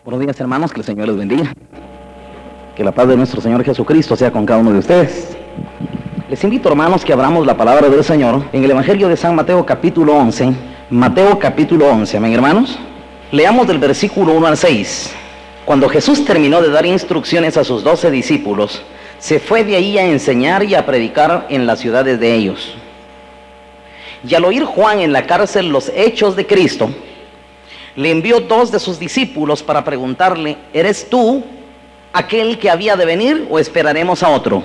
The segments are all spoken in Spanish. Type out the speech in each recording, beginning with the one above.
Buenos días, hermanos, que el Señor les bendiga. Que la paz de nuestro Señor Jesucristo sea con cada uno de ustedes. Les invito, hermanos, que abramos la palabra del Señor en el Evangelio de San Mateo capítulo 11. Mateo capítulo 11, amén, hermanos. Leamos del versículo 1 al 6. Cuando Jesús terminó de dar instrucciones a sus 12 discípulos, se fue de ahí a enseñar y a predicar en las ciudades de ellos. Y al oír Juan en la cárcel los hechos de Cristo, le envió 2 de sus discípulos para preguntarle: ¿eres tú aquel que había de venir o esperaremos a otro?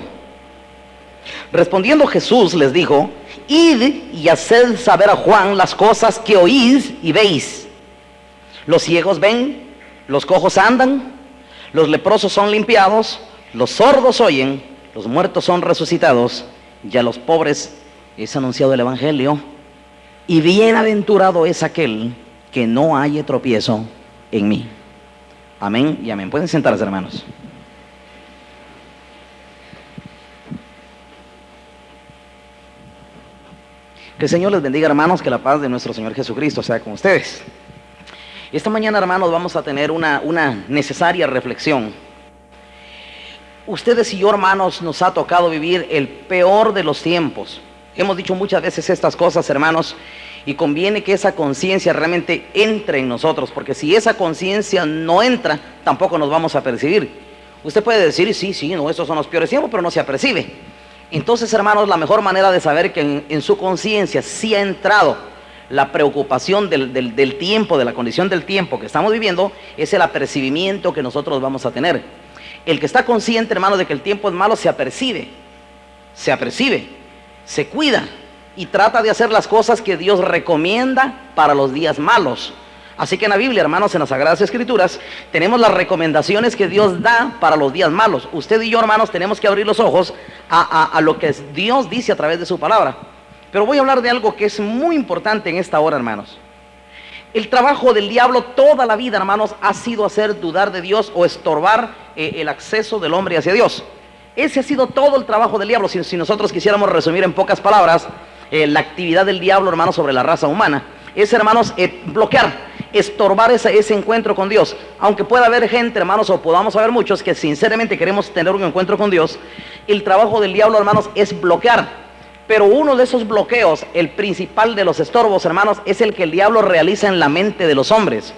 Respondiendo Jesús les dijo: id y haced saber a Juan las cosas que oís y veis. Los ciegos ven, los cojos andan, los leprosos son limpiados, los sordos oyen, los muertos son resucitados, y a los pobres es anunciado el Evangelio. Y bienaventurado es aquel que no haya tropiezo en mí. Amén y amén. Pueden sentarse, hermanos. Que el Señor les bendiga, hermanos, que la paz de nuestro Señor Jesucristo sea con ustedes. Esta mañana, hermanos, vamos a tener una necesaria reflexión. Ustedes y yo, hermanos, nos ha tocado vivir el peor de los tiempos. Hemos dicho muchas veces estas cosas, hermanos, y conviene que esa conciencia realmente entre en nosotros, porque si esa conciencia no entra, tampoco nos vamos a percibir. Usted puede decir, sí, no, estos son los peores tiempos, pero no se apercibe. Entonces, hermanos, la mejor manera de saber que en su conciencia sí ha entrado la preocupación del tiempo, de la condición del tiempo que estamos viviendo, es el apercibimiento que nosotros vamos a tener. El que está consciente, hermanos, de que el tiempo es malo, se apercibe, se cuida y trata de hacer las cosas que Dios recomienda para los días malos. Así que en la Biblia, hermanos, en las Sagradas Escrituras, tenemos las recomendaciones que Dios da para los días malos. Usted y yo, hermanos, tenemos que abrir los ojos a lo que Dios dice a través de su palabra. Pero voy a hablar de algo que es muy importante en esta hora, hermanos. El trabajo del diablo toda la vida, hermanos, ha sido hacer dudar de Dios o estorbar el acceso del hombre hacia Dios. Ese ha sido todo el trabajo del diablo. Si nosotros quisiéramos resumir en pocas palabras la actividad del diablo, hermanos, sobre la raza humana, es, hermanos, bloquear, estorbar ese encuentro con Dios. Aunque pueda haber gente, hermanos, o podamos haber muchos que sinceramente queremos tener un encuentro con Dios, el trabajo del diablo, hermanos, es bloquear. Pero uno de esos bloqueos, el principal de los estorbos, hermanos, es el que el diablo realiza en la mente de los hombres.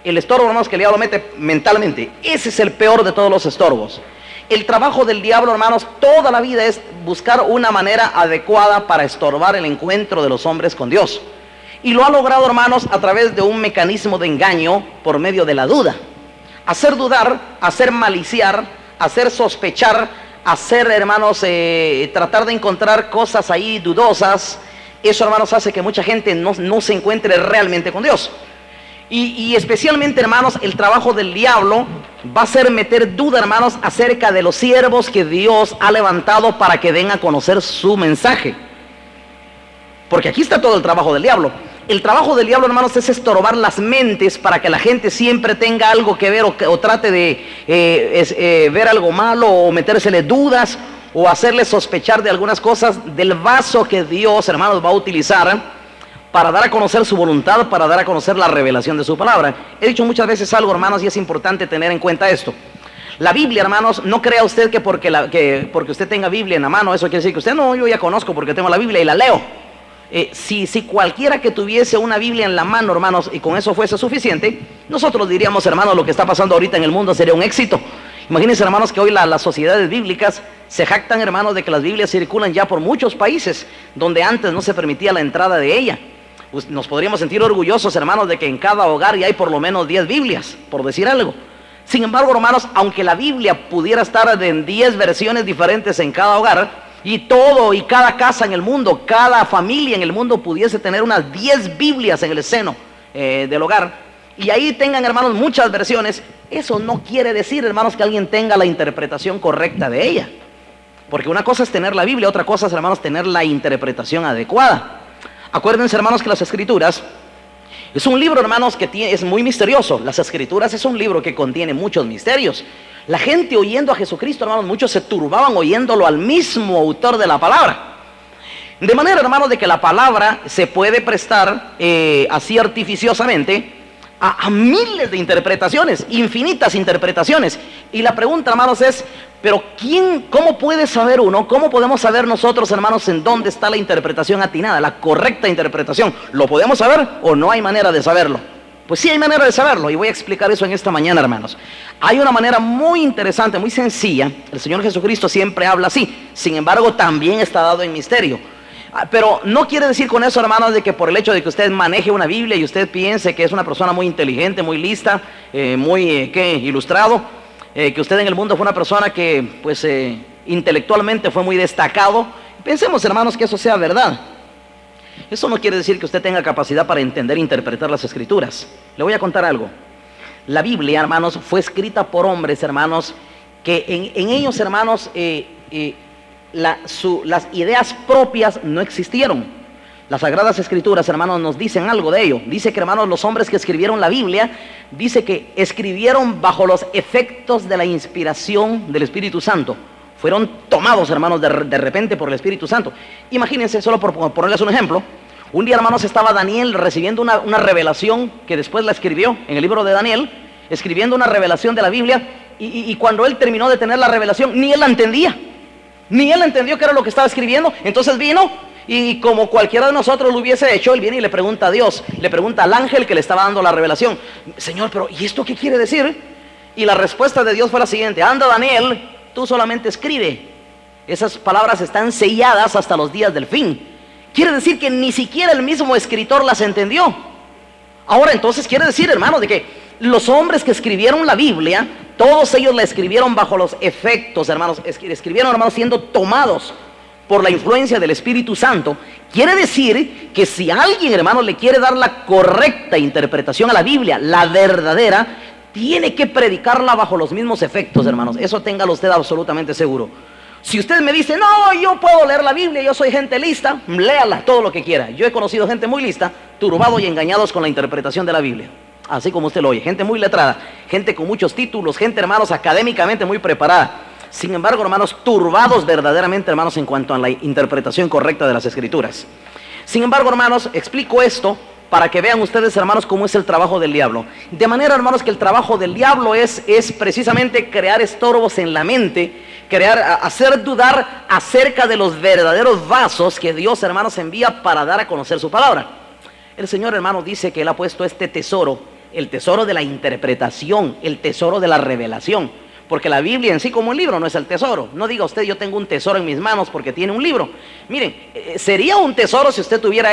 El estorbo, hermanos, que el diablo mete mentalmente, ese es el peor de todos los estorbos. El trabajo del diablo, hermanos, toda la vida es buscar una manera adecuada para estorbar el encuentro de los hombres con Dios. Y lo ha logrado, hermanos, a través de un mecanismo de engaño por medio de la duda. Hacer dudar, hacer maliciar, hacer sospechar, hacer, hermanos, tratar de encontrar cosas ahí dudosas. Eso, hermanos, hace que mucha gente no se encuentre realmente con Dios. Y especialmente, hermanos, el trabajo del diablo va a ser meter duda, hermanos, acerca de los siervos que Dios ha levantado para que den a conocer su mensaje. Porque aquí está todo el trabajo del diablo. El trabajo del diablo, hermanos, es estorbar las mentes para que la gente siempre tenga algo que ver o trate de ver algo malo o metérsele dudas o hacerle sospechar de algunas cosas del vaso que Dios, hermanos, va a utilizar para dar a conocer su voluntad, para dar a conocer la revelación de su palabra. He dicho muchas veces algo, hermanos, y es importante tener en cuenta esto. La Biblia, hermanos, no crea usted que porque usted tenga Biblia en la mano, eso quiere decir que usted no, yo ya conozco porque tengo la Biblia y la leo. Si cualquiera que tuviese una Biblia en la mano, hermanos, y con eso fuese suficiente, nosotros diríamos, hermanos, lo que está pasando ahorita en el mundo sería un éxito. Imagínense, hermanos, que hoy las sociedades bíblicas se jactan, hermanos, de que las Biblias circulan ya por muchos países donde antes no se permitía la entrada de ella. Nos podríamos sentir orgullosos, hermanos, de que en cada hogar ya hay por lo menos 10 Biblias, por decir algo. Sin embargo, hermanos, aunque la Biblia pudiera estar en 10 versiones diferentes en cada hogar, y cada casa en el mundo, cada familia en el mundo pudiese tener unas 10 Biblias en el seno del hogar, y ahí tengan, hermanos, muchas versiones, eso no quiere decir, hermanos, que alguien tenga la interpretación correcta de ella. Porque una cosa es tener la Biblia, otra cosa es, hermanos, tener la interpretación adecuada. Acuérdense, hermanos, que las Escrituras es un libro, hermanos, que es muy misterioso. Las Escrituras es un libro que contiene muchos misterios. La gente oyendo a Jesucristo, hermanos, muchos se turbaban oyéndolo al mismo autor de la palabra. De manera, hermanos, de que la palabra se puede prestar así artificiosamente a miles de interpretaciones, infinitas interpretaciones. Y la pregunta, hermanos, es, pero ¿cómo puede saber uno, cómo podemos saber nosotros, hermanos, en dónde está la interpretación atinada, la correcta interpretación? ¿Lo podemos saber o no hay manera de saberlo? Pues sí hay manera de saberlo, y voy a explicar eso en esta mañana, hermanos. Hay una manera muy interesante, muy sencilla. El Señor Jesucristo siempre habla así, sin embargo también está dado en misterio. Pero no quiere decir con eso, hermanos, de que por el hecho de que usted maneje una Biblia y usted piense que es una persona muy inteligente, muy lista, muy ilustrado, que usted en el mundo fue una persona que pues intelectualmente fue muy destacado. Pensemos, hermanos, que eso sea verdad. Eso no quiere decir que usted tenga capacidad para entender e interpretar las Escrituras. Le voy a contar algo. La Biblia, hermanos, fue escrita por hombres, hermanos, que en ellos, hermanos, las ideas propias no existieron. Las Sagradas Escrituras, hermanos, nos dicen algo de ello. Dice que, hermanos, los hombres que escribieron la Biblia, dice que escribieron bajo los efectos de la inspiración del Espíritu Santo. Fueron tomados, hermanos, de repente por el Espíritu Santo. Imagínense, solo por ponerles un ejemplo. Un día, hermanos, estaba Daniel recibiendo una revelación que después la escribió en el libro de Daniel, escribiendo una revelación de la Biblia, y cuando él terminó de tener la revelación, ni él la entendía. Ni él entendió qué era lo que estaba escribiendo. Entonces vino y, como cualquiera de nosotros lo hubiese hecho, él viene y le pregunta a Dios, le pregunta al ángel que le estaba dando la revelación: Señor, pero ¿y esto qué quiere decir? Y la respuesta de Dios fue la siguiente: anda, Daniel, tú solamente escribe. Esas palabras están selladas hasta los días del fin. Quiere decir que ni siquiera el mismo escritor las entendió. Ahora, entonces quiere decir, hermanos, de que los hombres que escribieron la Biblia, todos ellos la escribieron bajo los efectos, hermanos, escribieron, hermanos, siendo tomados por la influencia del Espíritu Santo. Quiere decir que si alguien, hermanos, le quiere dar la correcta interpretación a la Biblia, la verdadera, tiene que predicarla bajo los mismos efectos, hermanos. Eso téngalo usted absolutamente seguro. Si usted me dice: no, yo puedo leer la Biblia, yo soy gente lista, léala todo lo que quiera. Yo he conocido gente muy lista, turbado y engañados con la interpretación de la Biblia. Así como usted lo oye, gente muy letrada, gente con muchos títulos, gente, hermanos, académicamente muy preparada. Sin embargo, hermanos, turbados verdaderamente, hermanos, en cuanto a la interpretación correcta de las Escrituras. Sin embargo, hermanos, explico esto para que vean ustedes, hermanos, cómo es el trabajo del diablo. De manera, hermanos, que el trabajo del diablo es precisamente crear estorbos en la mente, hacer dudar acerca de los verdaderos vasos que Dios, hermanos, envía para dar a conocer su palabra. El Señor, hermanos, dice que Él ha puesto este tesoro, el tesoro de la interpretación, el tesoro de la revelación. Porque la Biblia en sí como un libro no es el tesoro. No diga usted: yo tengo un tesoro en mis manos porque tiene un libro. Miren, sería un tesoro si usted tuviera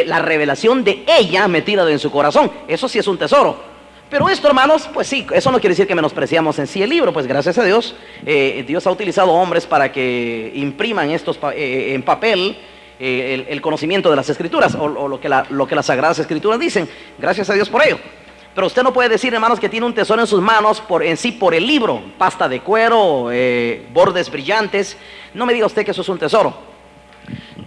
la revelación de ella metida en su corazón. Eso sí es un tesoro. Pero esto, hermanos, pues sí, eso no quiere decir que menospreciamos en sí el libro. Pues gracias a Dios, Dios ha utilizado hombres para que impriman en papel el conocimiento de las Escrituras, o lo que las Sagradas Escrituras dicen. Gracias a Dios por ello. Pero usted no puede decir, hermanos, que tiene un tesoro en sus manos por el libro, pasta de cuero, bordes brillantes. No me diga usted que eso es un tesoro.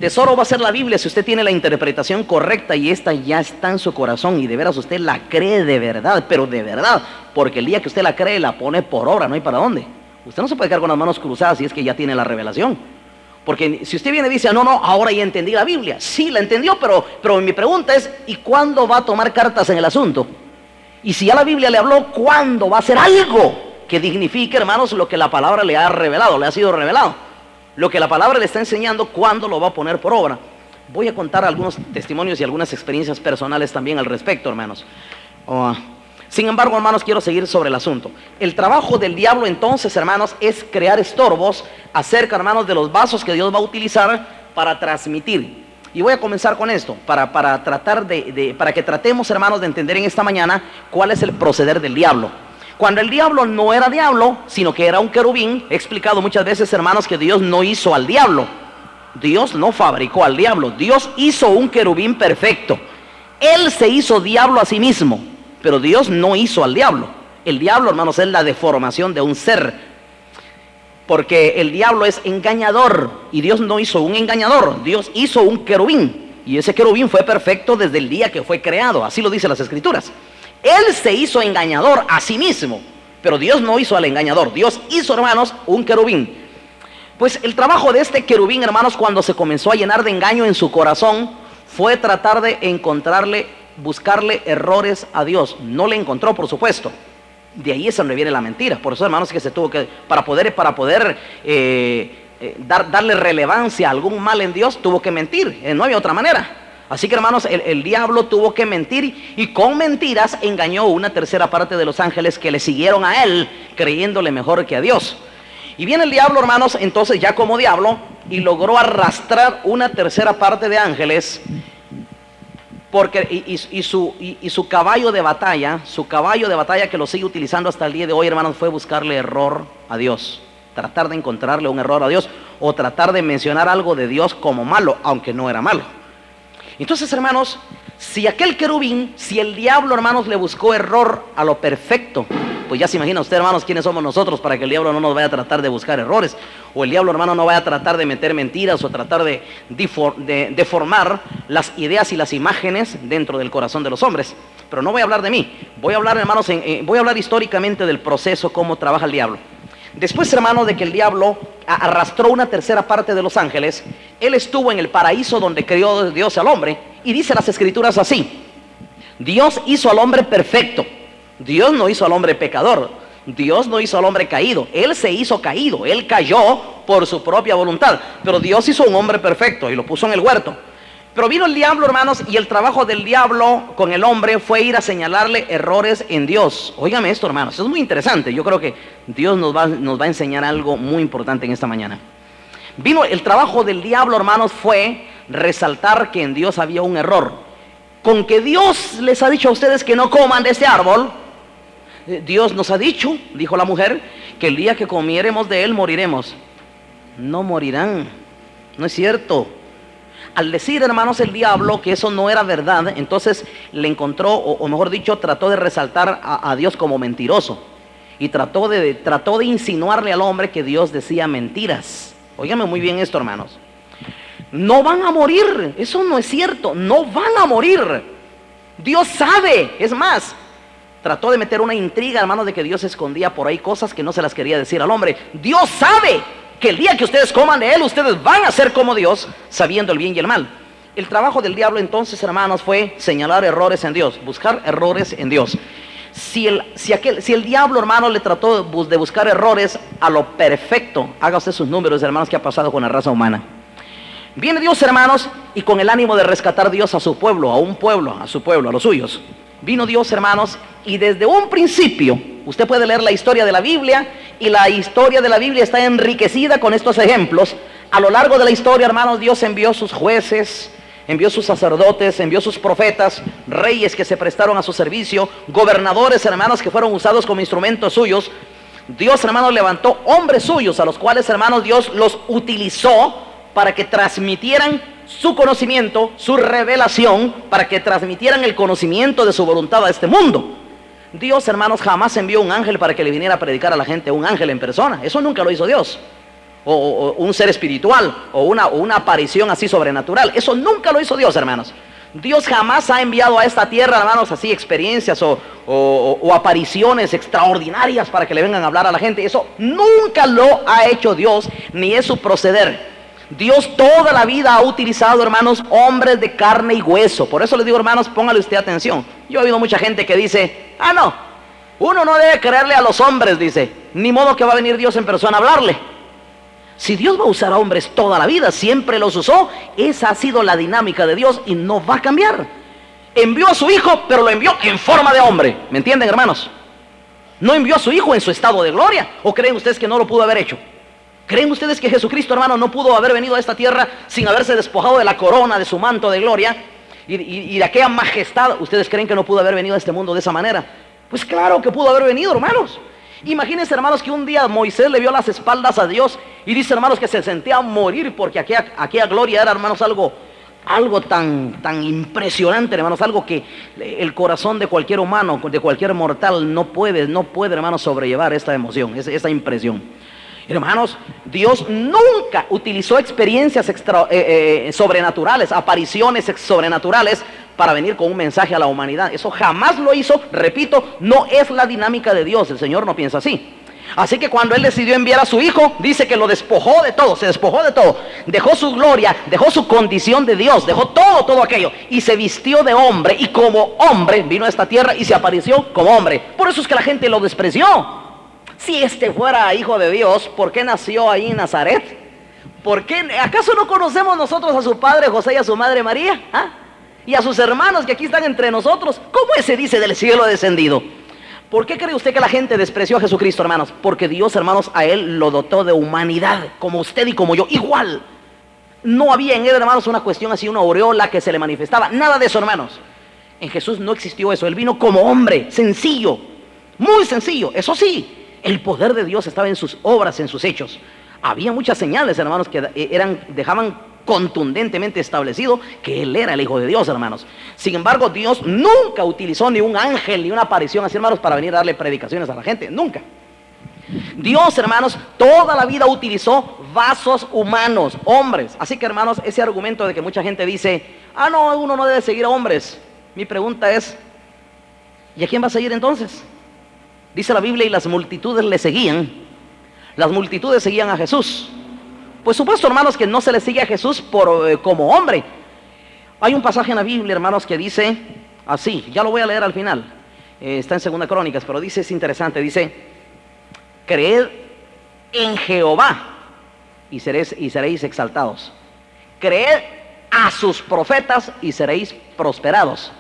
Tesoro va a ser la Biblia si usted tiene la interpretación correcta y esta ya está en su corazón y de veras usted la cree de verdad, pero de verdad, porque el día que usted la cree la pone por obra, no hay para dónde. Usted no se puede quedar con las manos cruzadas si es que ya tiene la revelación. Porque si usted viene y dice: no, ahora ya entendí la Biblia. Sí, la entendió, pero mi pregunta es: ¿y cuándo va a tomar cartas en el asunto? Y si ya la Biblia le habló, ¿cuándo va a hacer algo que dignifique, hermanos, lo que la palabra le ha revelado, le ha sido revelado? Lo que la palabra le está enseñando, ¿cuándo lo va a poner por obra? Voy a contar algunos testimonios y algunas experiencias personales también al respecto, hermanos. Sin embargo, hermanos, quiero seguir sobre el asunto. El trabajo del diablo entonces, hermanos, es crear estorbos acerca, hermanos, de los vasos que Dios va a utilizar para transmitir. Y voy a comenzar con esto, para que tratemos, hermanos, de entender en esta mañana cuál es el proceder del diablo. Cuando el diablo no era diablo, sino que era un querubín, he explicado muchas veces, hermanos, que Dios no hizo al diablo. Dios no fabricó al diablo. Dios hizo un querubín perfecto. Él se hizo diablo a sí mismo, pero Dios no hizo al diablo. El diablo, hermanos, es la deformación de un ser. Porque el diablo es engañador y Dios no hizo un engañador, Dios hizo un querubín. Y ese querubín fue perfecto desde el día que fue creado, así lo dicen las Escrituras. Él se hizo engañador a sí mismo, pero Dios no hizo al engañador. Dios hizo, hermanos, un querubín. Pues el trabajo de este querubín, hermanos, cuando se comenzó a llenar de engaño en su corazón, fue tratar de encontrarle buscarle errores a Dios. No le encontró, por supuesto. De ahí es donde viene la mentira. Por eso, hermanos, que se tuvo que, para poder darle relevancia a algún mal en Dios, tuvo que mentir. No había otra manera. Así que, hermanos, el diablo tuvo que mentir, y con mentiras engañó una tercera parte de los ángeles que le siguieron a él, creyéndole mejor que a Dios. Y viene el diablo, hermanos, entonces ya como diablo, y logró arrastrar una tercera parte de ángeles, porque su caballo de batalla, que lo sigue utilizando hasta el día de hoy, hermanos, fue buscarle error a Dios. Tratar de encontrarle un error a Dios, o tratar de mencionar algo de Dios como malo, aunque no era malo. Entonces, hermanos, si aquel querubín, si el diablo, hermanos, le buscó error a lo perfecto, pues ya se imagina usted, hermanos, quiénes somos nosotros para que el diablo no nos vaya a tratar de buscar errores, o el diablo, hermano, no vaya a tratar de meter mentiras, o tratar de deformar las ideas y las imágenes dentro del corazón de los hombres. Pero no voy a hablar de mí, voy a hablar, hermanos, voy a hablar históricamente del proceso, cómo trabaja el diablo. Después, hermano, de que el diablo arrastró una tercera parte de los ángeles, él estuvo en el paraíso donde creó Dios al hombre, y dice las escrituras así: Dios hizo al hombre perfecto. Dios no hizo al hombre pecador, Dios no hizo al hombre caído, él se hizo caído, él cayó por su propia voluntad, pero Dios hizo un hombre perfecto y lo puso en el huerto. Pero vino el diablo, hermanos, y el trabajo del diablo con el hombre fue ir a señalarle errores en Dios. Óigame esto, hermanos, es muy interesante. Yo creo que Dios nos va a enseñar algo muy importante en esta mañana. El trabajo del diablo, hermanos, fue resaltar que en Dios había un error. Con que Dios les ha dicho a ustedes que no coman de este árbol, Dios nos ha dicho, dijo la mujer, que el día que comiéremos de él moriremos. No morirán, no es cierto. Al decir, hermanos, el diablo que eso no era verdad, entonces le encontró, o mejor dicho, trató de resaltar a Dios como mentiroso. Y trató de insinuarle al hombre que Dios decía mentiras. Óigame muy bien esto, hermanos. No van a morir, eso no es cierto, no van a morir. Dios sabe, es más, trató de meter una intriga, hermanos, de que Dios escondía por ahí cosas que no se las quería decir al hombre. Dios sabe que el día que ustedes coman de él, ustedes van a ser como Dios, sabiendo el bien y el mal. El trabajo del diablo entonces, hermanos, fue señalar errores en Dios, buscar errores en Dios. Si el diablo, hermano, le trató de buscar errores a lo perfecto, haga usted sus números, hermanos, que ha pasado con la raza humana. Viene Dios, hermanos, y con el ánimo de rescatar Dios a su pueblo, a los suyos. Vino Dios, hermanos, y desde un principio, usted puede leer la historia de la Biblia, y la historia de la Biblia está enriquecida con estos ejemplos. A lo largo de la historia, hermanos, Dios envió sus jueces, envió sus sacerdotes, envió sus profetas, reyes que se prestaron a su servicio, gobernadores, hermanos, que fueron usados como instrumentos suyos. Dios, hermanos, levantó hombres suyos, a los cuales, hermanos, Dios los utilizó para que transmitieran su conocimiento, su revelación, para que transmitieran el conocimiento de su voluntad a este mundo. Dios, hermanos, jamás envió un ángel para que le viniera a predicar a la gente, un ángel en persona. Eso nunca lo hizo Dios. O un ser espiritual, o una aparición así sobrenatural. Eso nunca lo hizo Dios, hermanos. Dios jamás ha enviado a esta tierra, hermanos, así experiencias o apariciones extraordinarias para que le vengan a hablar a la gente. Eso nunca lo ha hecho Dios, ni es su proceder. Dios toda la vida ha utilizado, hermanos, hombres de carne y hueso. Por eso les digo, hermanos, póngale usted atención. Yo he oído mucha gente que dice: no, uno no debe creerle a los hombres, dice, ni modo que va a venir Dios en persona a hablarle. Si Dios va a usar a hombres toda la vida, siempre los usó, esa ha sido la dinámica de Dios y no va a cambiar. Envió a su hijo, pero lo envió en forma de hombre. ¿Me entienden, hermanos? No envió a su hijo en su estado de gloria. ¿O creen ustedes que no lo pudo haber hecho? ¿Creen ustedes que Jesucristo, hermano, no pudo haber venido a esta tierra sin haberse despojado de la corona, de su manto de gloria y de aquella majestad? ¿Ustedes creen que no pudo haber venido a este mundo de esa manera? Pues claro que pudo haber venido, hermanos. Imagínense, hermanos, que un día Moisés le vio las espaldas a Dios y dice, hermanos, que se sentía a morir porque aquella gloria era, hermanos, algo tan impresionante, hermanos, algo que el corazón de cualquier humano, de cualquier mortal no puede, hermanos, sobrellevar esta emoción, esta impresión. Hermanos, Dios nunca utilizó experiencias sobrenaturales, apariciones sobrenaturales para venir con un mensaje a la humanidad. Eso jamás lo hizo. Repito, no es la dinámica de Dios. El Señor no piensa así. Así que cuando él decidió enviar a su hijo, dice que lo despojó de todo, se despojó de todo. Dejó su gloria, dejó su condición de Dios, dejó todo aquello. Y se vistió de hombre y como hombre vino a esta tierra y se apareció como hombre. Por eso es que la gente lo despreció. Si este fuera hijo de Dios, ¿por qué nació ahí en Nazaret? ¿Por qué? ¿Acaso no conocemos nosotros a su padre José y a su madre María? ¿Ah? Y a sus hermanos que aquí están entre nosotros. ¿Cómo ese dice del cielo descendido? ¿Por qué cree usted que la gente despreció a Jesucristo, hermanos? Porque Dios, hermanos, a él lo dotó de humanidad, como usted y como yo, igual. No había en él, hermanos, una cuestión así, una aureola que se le manifestaba. Nada de eso, hermanos. En Jesús no existió eso. Él vino como hombre, sencillo, muy sencillo. Eso sí, el poder de Dios estaba en sus obras, en sus hechos. Había muchas señales, hermanos, que dejaban contundentemente establecido que él era el Hijo de Dios, hermanos. Sin embargo, Dios nunca utilizó ni un ángel ni una aparición así, hermanos, para venir a darle predicaciones a la gente, nunca. Dios, hermanos, toda la vida utilizó vasos humanos, hombres. Así que, hermanos, ese argumento de que mucha gente dice, no, uno no debe seguir a hombres. Mi pregunta es, ¿y a quién va a seguir entonces? Dice la Biblia, y las multitudes le seguían. Las multitudes seguían a Jesús. Pues supuesto, hermanos, que no se le sigue a Jesús como hombre. Hay un pasaje en la Biblia, hermanos, que dice así, ya lo voy a leer al final, está en 2 Crónicas, pero dice, es interesante, dice, creed en Jehová y seréis exaltados. Creed a sus profetas y seréis prosperados.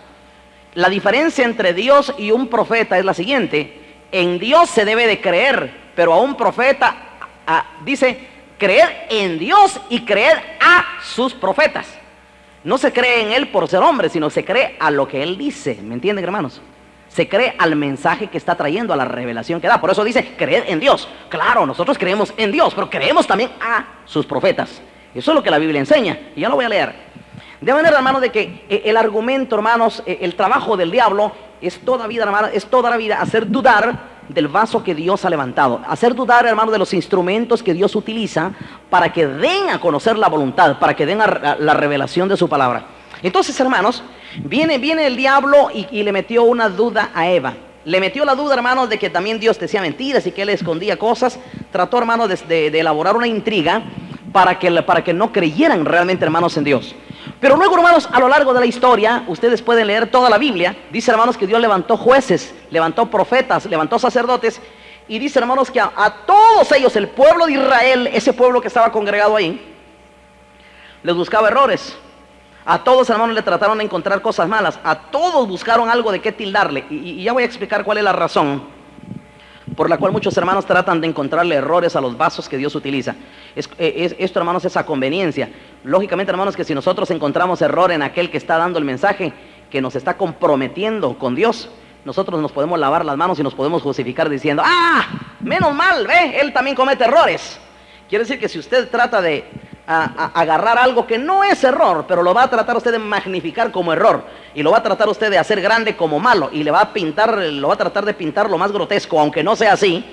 La diferencia entre Dios y un profeta es la siguiente: en Dios se debe de creer, pero a un profeta dice, creer en Dios y creer a sus profetas. No se cree en él por ser hombre, sino se cree a lo que él dice. ¿Me entienden, hermanos? Se cree al mensaje que está trayendo, a la revelación que da. Por eso dice, creed en Dios. Claro, nosotros creemos en Dios, pero creemos también a sus profetas. Eso es lo que la Biblia enseña, y ya lo voy a leer. De manera, hermanos, de que el argumento, hermanos, el trabajo del diablo es toda vida, hermanos, es toda la vida hacer dudar del vaso que Dios ha levantado, hacer dudar, hermanos, de los instrumentos que Dios utiliza para que den a conocer la voluntad, para que den a la revelación de su palabra. Entonces, hermanos, viene el diablo y le metió una duda a Eva. Le metió la duda, hermanos, de que también Dios decía mentiras y que él escondía cosas. Trató, hermanos, de elaborar una intriga para que no creyeran realmente, hermanos, en Dios. Pero luego, hermanos, a lo largo de la historia, ustedes pueden leer toda la Biblia. Dice, hermanos, que Dios levantó jueces, levantó profetas, levantó sacerdotes. Y dice, hermanos, que a todos ellos, el pueblo de Israel, ese pueblo que estaba congregado ahí, les buscaba errores. A todos, hermanos, le trataron de encontrar cosas malas. A todos buscaron algo de qué tildarle. Y ya voy a explicar cuál es la razón por la cual muchos hermanos tratan de encontrarle errores a los vasos que Dios utiliza. Esto, hermanos, es a conveniencia. Lógicamente, hermanos, que si nosotros encontramos error en aquel que está dando el mensaje, que nos está comprometiendo con Dios, nosotros nos podemos lavar las manos y nos podemos justificar diciendo, menos mal, ve, él también comete errores. Quiere decir que si usted trata de agarrar algo que no es error, pero lo va a tratar usted de magnificar como error, y lo va a tratar usted de hacer grande como malo, y lo va a tratar de pintar lo más grotesco, aunque no sea así,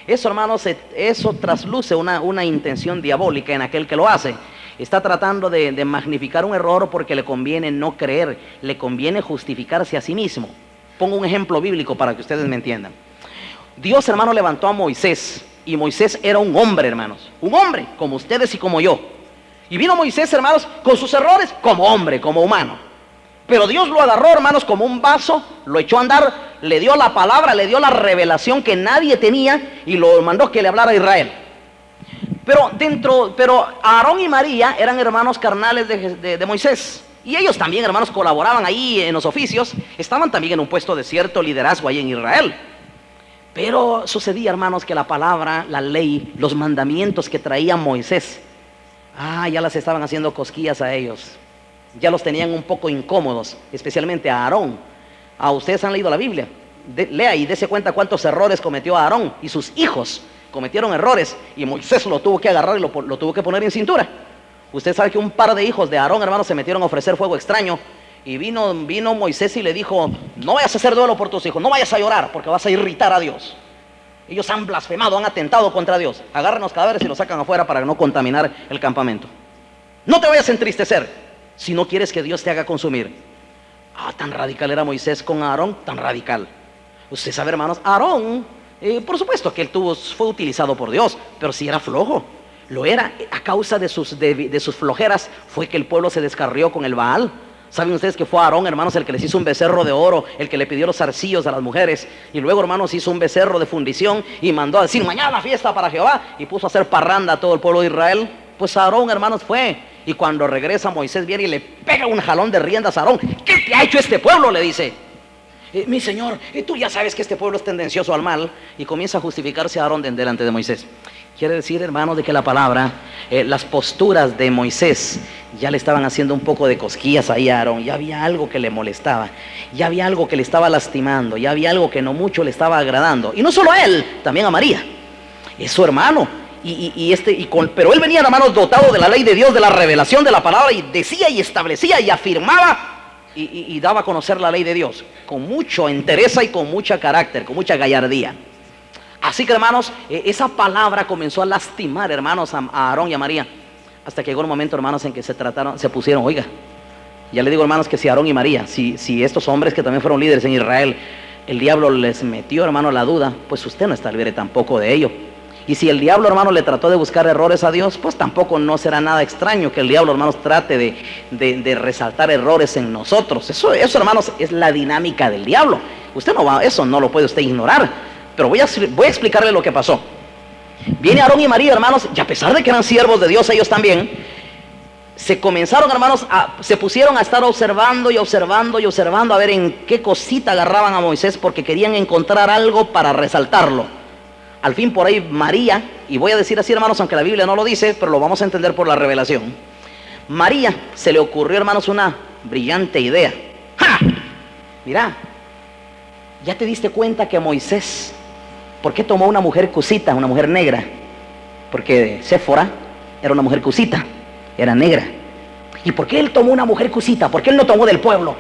eso, hermanos, eso trasluce una intención diabólica en aquel que lo hace. Está tratando de magnificar un error porque le conviene no creer, le conviene justificarse a sí mismo. Pongo un ejemplo bíblico para que ustedes me entiendan. Dios, hermano, levantó a Moisés, y Moisés era un hombre, hermanos, un hombre como ustedes y como yo. Y vino Moisés, hermanos, con sus errores, como hombre, como humano. Pero Dios lo agarró, hermanos, como un vaso, lo echó a andar, le dio la palabra, le dio la revelación que nadie tenía, y lo mandó que le hablara a Israel. Pero Aarón y María eran hermanos carnales de Moisés. Y ellos también, hermanos, colaboraban ahí en los oficios, estaban también en un puesto de cierto liderazgo ahí en Israel. Pero sucedía, hermanos, que la palabra, la ley, los mandamientos que traía Moisés, ya las estaban haciendo cosquillas a ellos. Ya los tenían un poco incómodos, especialmente a Aarón. Ustedes han leído la Biblia. Lea y dése cuenta cuántos errores cometió Aarón y sus hijos cometieron errores, y Moisés lo tuvo que agarrar y lo tuvo que poner en cintura. Usted sabe que un par de hijos de Aarón, hermanos, se metieron a ofrecer fuego extraño, y vino Moisés y le dijo, no vayas a hacer duelo por tus hijos, no vayas a llorar porque vas a irritar a Dios. Ellos han blasfemado, han atentado contra Dios. Agarran los cadáveres y los sacan afuera para no contaminar el campamento. No te vayas a entristecer si no quieres que Dios te haga consumir. Tan radical era Moisés con Aarón, tan radical. Usted sabe, hermanos, Aarón Por supuesto que él fue utilizado por Dios, pero si era flojo, lo era. A causa de sus flojeras fue que el pueblo se descarrió con el Baal. ¿Saben ustedes que fue Aarón, hermanos, el que les hizo un becerro de oro, el que le pidió los zarcillos a las mujeres? Y luego, hermanos, hizo un becerro de fundición y mandó a decir, mañana fiesta para Jehová, y puso a hacer parranda a todo el pueblo de Israel. Pues Aarón, hermanos, fue. Y cuando regresa, Moisés viene y le pega un jalón de riendas a Aarón. ¿Qué te ha hecho este pueblo?, le dice. Mi señor, tú ya sabes que este pueblo es tendencioso al mal. Y comienza a justificarse a Aarón delante de Moisés. Quiere decir, hermanos, de que la palabra, las posturas de Moisés ya le estaban haciendo un poco de cosquillas ahí a Aarón. Ya había algo que le molestaba, ya había algo que le estaba lastimando, ya había algo que no mucho le estaba agradando. Y no solo a él, también a María, es su hermano. Pero él venía, hermanos, dotado de la ley de Dios, de la revelación de la palabra, y decía y establecía y afirmaba y daba a conocer la ley de Dios con mucho entereza y con mucho carácter, con mucha gallardía. Así que, hermanos, esa palabra comenzó a lastimar, hermanos, a Aarón y a María, hasta que llegó un momento, hermanos, en que se pusieron, oiga, ya le digo, hermanos, que si Aarón y María, si estos hombres que también fueron líderes en Israel, el diablo les metió, hermano, la duda, pues usted no está libre tampoco de ello. Y si el diablo, hermano, le trató de buscar errores a Dios, pues tampoco no será nada extraño que el diablo, hermanos, trate de resaltar errores en nosotros. Eso, hermanos, es la dinámica del diablo. Eso no lo puede usted ignorar. Pero voy a explicarle lo que pasó. Viene Aarón y María, hermanos, y a pesar de que eran siervos de Dios ellos también, se comenzaron, hermanos, se pusieron a estar observando y observando y observando a ver en qué cosita agarraban a Moisés, porque querían encontrar algo para resaltarlo. Al fin por ahí María, y voy a decir así, hermanos, aunque la Biblia no lo dice, pero lo vamos a entender por la revelación. María se le ocurrió, hermanos, una brillante idea. ¡Ja! Mira, ¿ya te diste cuenta que Moisés, por qué tomó una mujer cusita, una mujer negra? Porque Séfora era una mujer cusita, era negra. ¿Y por qué él tomó una mujer cusita? ¿Por qué él no tomó del pueblo?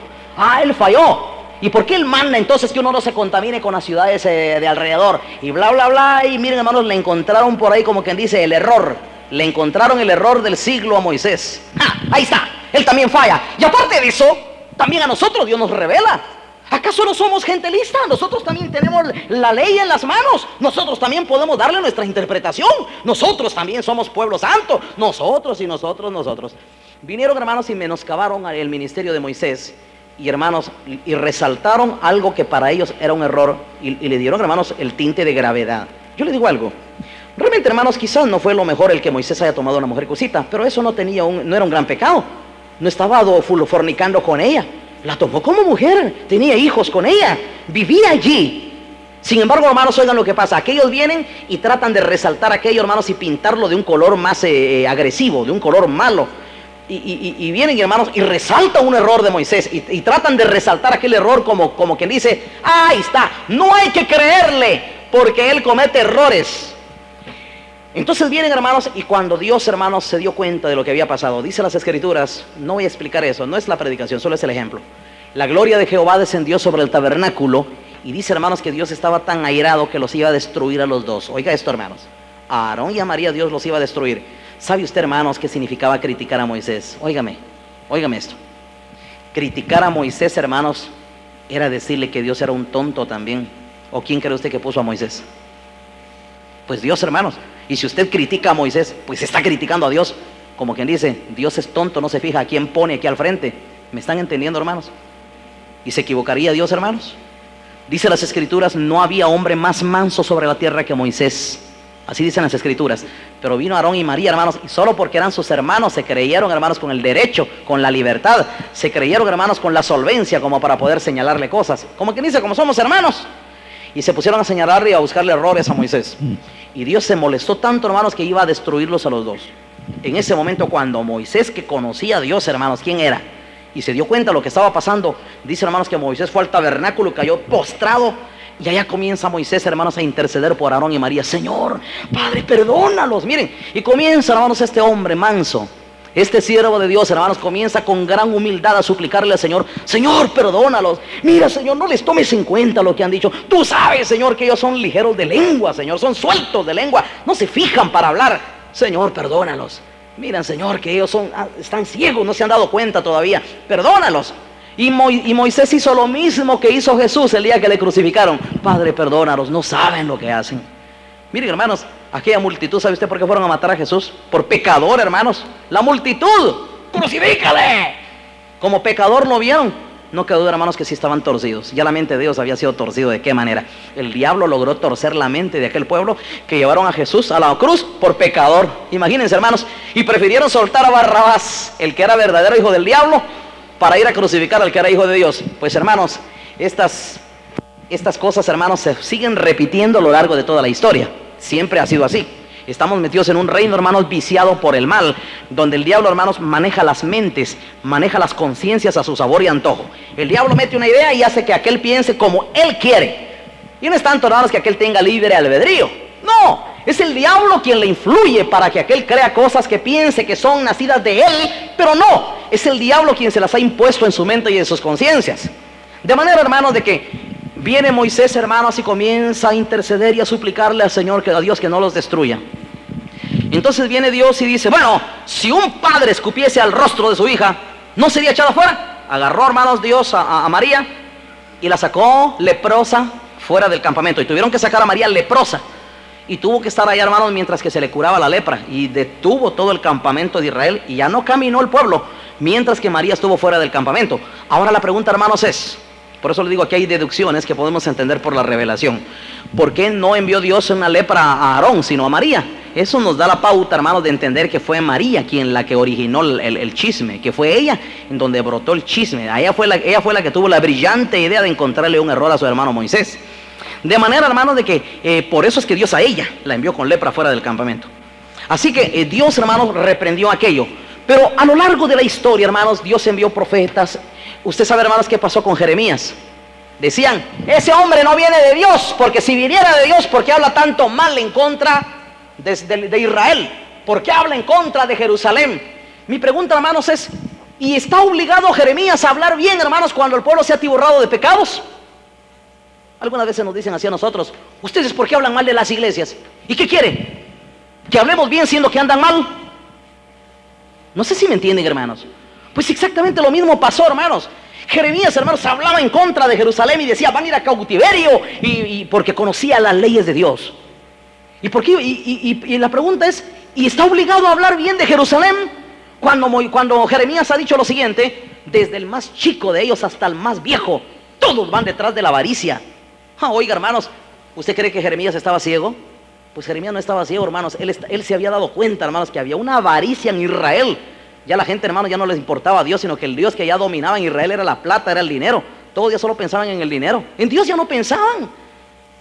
Él falló. ¿Y por qué él manda entonces que uno no se contamine con las ciudades de alrededor? Y bla, bla, bla. Y miren, hermanos, le encontraron por ahí, como quien dice, el error. Le encontraron el error del siglo a Moisés. Ahí está, él también falla. Y aparte de eso, también a nosotros Dios nos revela. ¿Acaso no somos gente lista? Nosotros también tenemos la ley en las manos. Nosotros también podemos darle nuestra interpretación. Nosotros también somos pueblo santo. Nosotros. Vinieron, hermanos, y menoscabaron el ministerio de Moisés. Y, hermanos, y resaltaron algo que para ellos era un error. Y le dieron, hermanos, el tinte de gravedad. Yo les digo algo. Realmente, hermanos, quizás no fue lo mejor el que Moisés haya tomado a una mujer cosita. Pero eso no era un gran pecado. No estaba fornicando con ella. La tomó como mujer, tenía hijos con ella, vivía allí. Sin embargo, hermanos, oigan lo que pasa. Aquellos vienen y tratan de resaltar aquello, hermanos, y pintarlo de un color más agresivo, de un color malo. Y vienen, hermanos, y resaltan un error de Moisés y tratan de resaltar aquel error como quien dice, ahí está, no hay que creerle porque él comete errores. Entonces vienen, hermanos, y cuando Dios, hermanos, se dio cuenta de lo que había pasado, dice las Escrituras, no voy a explicar eso, no es la predicación, solo es el ejemplo. La gloria de Jehová descendió sobre el tabernáculo y dice, hermanos, que Dios estaba tan airado que los iba a destruir a los dos. Oiga esto, hermanos, a Aarón y a María Dios los iba a destruir. ¿Sabe usted, hermanos, qué significaba criticar a Moisés? Óigame esto. Criticar a Moisés, hermanos, era decirle que Dios era un tonto también. ¿O quién cree usted que puso a Moisés? Pues Dios, hermanos. Y si usted critica a Moisés, pues está criticando a Dios. Como quien dice, Dios es tonto, no se fija a quién pone aquí al frente. ¿Me están entendiendo, hermanos? ¿Y se equivocaría Dios, hermanos? Dice las Escrituras, no había hombre más manso sobre la tierra que Moisés. Así dicen las Escrituras. Pero vino Aarón y María, hermanos, y solo porque eran sus hermanos se creyeron, hermanos, con el derecho, con la libertad. Se creyeron, hermanos, con la solvencia como para poder señalarle cosas. Como quien dice, como somos hermanos. Y se pusieron a señalarle y a buscarle errores a Moisés. Y Dios se molestó tanto, hermanos, que iba a destruirlos a los dos. En ese momento, cuando Moisés, que conocía a Dios, hermanos, ¿quién era? Y se dio cuenta de lo que estaba pasando. Dice, hermanos, que Moisés fue al tabernáculo, cayó postrado. Y allá comienza Moisés, hermanos, a interceder por Aarón y María. Señor, Padre, perdónalos. Miren, y comienza, hermanos, este hombre manso, este siervo de Dios, hermanos, comienza con gran humildad a suplicarle al Señor, Señor, perdónalos. Mira, Señor, no les tomes en cuenta lo que han dicho. Tú sabes, Señor, que ellos son ligeros de lengua, Señor, son sueltos de lengua, no se fijan para hablar. Señor, perdónalos. Miren, Señor, que ellos están ciegos, no se han dado cuenta todavía. Perdónalos. Y Moisés hizo lo mismo que hizo Jesús el día que le crucificaron. Padre, perdónalos, no saben lo que hacen. Miren, hermanos, aquella multitud, ¿sabe usted por qué fueron a matar a Jesús? Por pecador, hermanos. La multitud, crucifícale. Como pecador lo vieron. No quedó duda, hermanos, que sí estaban torcidos. Ya la mente de Dios había sido torcido. ¿De qué manera? El diablo logró torcer la mente de aquel pueblo que llevaron a Jesús a la cruz por pecador. Imagínense, hermanos. Y prefirieron soltar a Barrabás, el que era verdadero hijo del diablo, para ir a crucificar al que era hijo de Dios. Pues, hermanos, estas cosas, hermanos, se siguen repitiendo a lo largo de toda la historia. Siempre ha sido así. Estamos metidos en un reino, hermanos, viciado por el mal, donde el diablo, hermanos, maneja las mentes, maneja las conciencias a su sabor y antojo. El diablo mete una idea y hace que aquel piense como él quiere. Y no es tanto, hermanos, que aquel tenga libre albedrío. No, es el diablo quien le influye para que aquel crea cosas que piense que son nacidas de él, pero no, es el diablo quien se las ha impuesto en su mente y en sus conciencias. De manera, hermanos, de que viene Moisés, hermanos, y comienza a interceder y a suplicarle al Señor, a Dios, que no los destruya. Entonces viene Dios y dice, bueno, si un padre escupiese al rostro de su hija, ¿no sería echada fuera? Agarró, hermanos, Dios a María y la sacó leprosa fuera del campamento. Y tuvieron que sacar a María leprosa. Y tuvo que estar allá, hermanos, mientras que se le curaba la lepra. Y detuvo todo el campamento de Israel. Y ya no caminó el pueblo, mientras que María estuvo fuera del campamento. Ahora la pregunta, hermanos, es... Por eso le digo que hay deducciones que podemos entender por la revelación. ¿Por qué no envió Dios una lepra a Aarón, sino a María? Eso nos da la pauta, hermanos, de entender que fue María quien la que originó el chisme, que fue ella en donde brotó el chisme. Ella fue la que tuvo la brillante idea de encontrarle un error a su hermano Moisés. De manera, hermanos, de que por eso es que Dios a ella la envió con lepra fuera del campamento. Así que Dios, hermanos, reprendió aquello. Pero a lo largo de la historia, hermanos, Dios envió profetas. Usted sabe, hermanos, qué pasó con Jeremías. Decían, ese hombre no viene de Dios, porque si viniera de Dios, ¿por qué habla tanto mal en contra de Israel? ¿Por qué habla en contra de Jerusalén? Mi pregunta, hermanos, es, ¿y está obligado Jeremías a hablar bien, hermanos, cuando el pueblo se ha atiborrado de pecados? Algunas veces nos dicen así a nosotros, ¿ustedes por qué hablan mal de las iglesias? ¿Y qué quieren? ¿Que hablemos bien siendo que andan mal? No sé si me entienden, hermanos. Pues exactamente lo mismo pasó, hermanos. Jeremías, hermanos, hablaba en contra de Jerusalén y decía, van a ir a cautiverio, y porque conocía las leyes de Dios. ¿Y por qué? Y la pregunta es, ¿y está obligado a hablar bien de Jerusalén? Cuando Jeremías ha dicho lo siguiente, desde el más chico de ellos hasta el más viejo, todos van detrás de la avaricia. Oiga, hermanos, ¿usted cree que Jeremías estaba ciego? Pues Jeremías no estaba ciego, hermanos. Él se había dado cuenta, hermanos, que había una avaricia en Israel. Ya la gente, hermanos, ya no les importaba a Dios, sino que el Dios que ya dominaba en Israel era la plata, era el dinero. Todos ya solo pensaban en el dinero. En Dios ya no pensaban.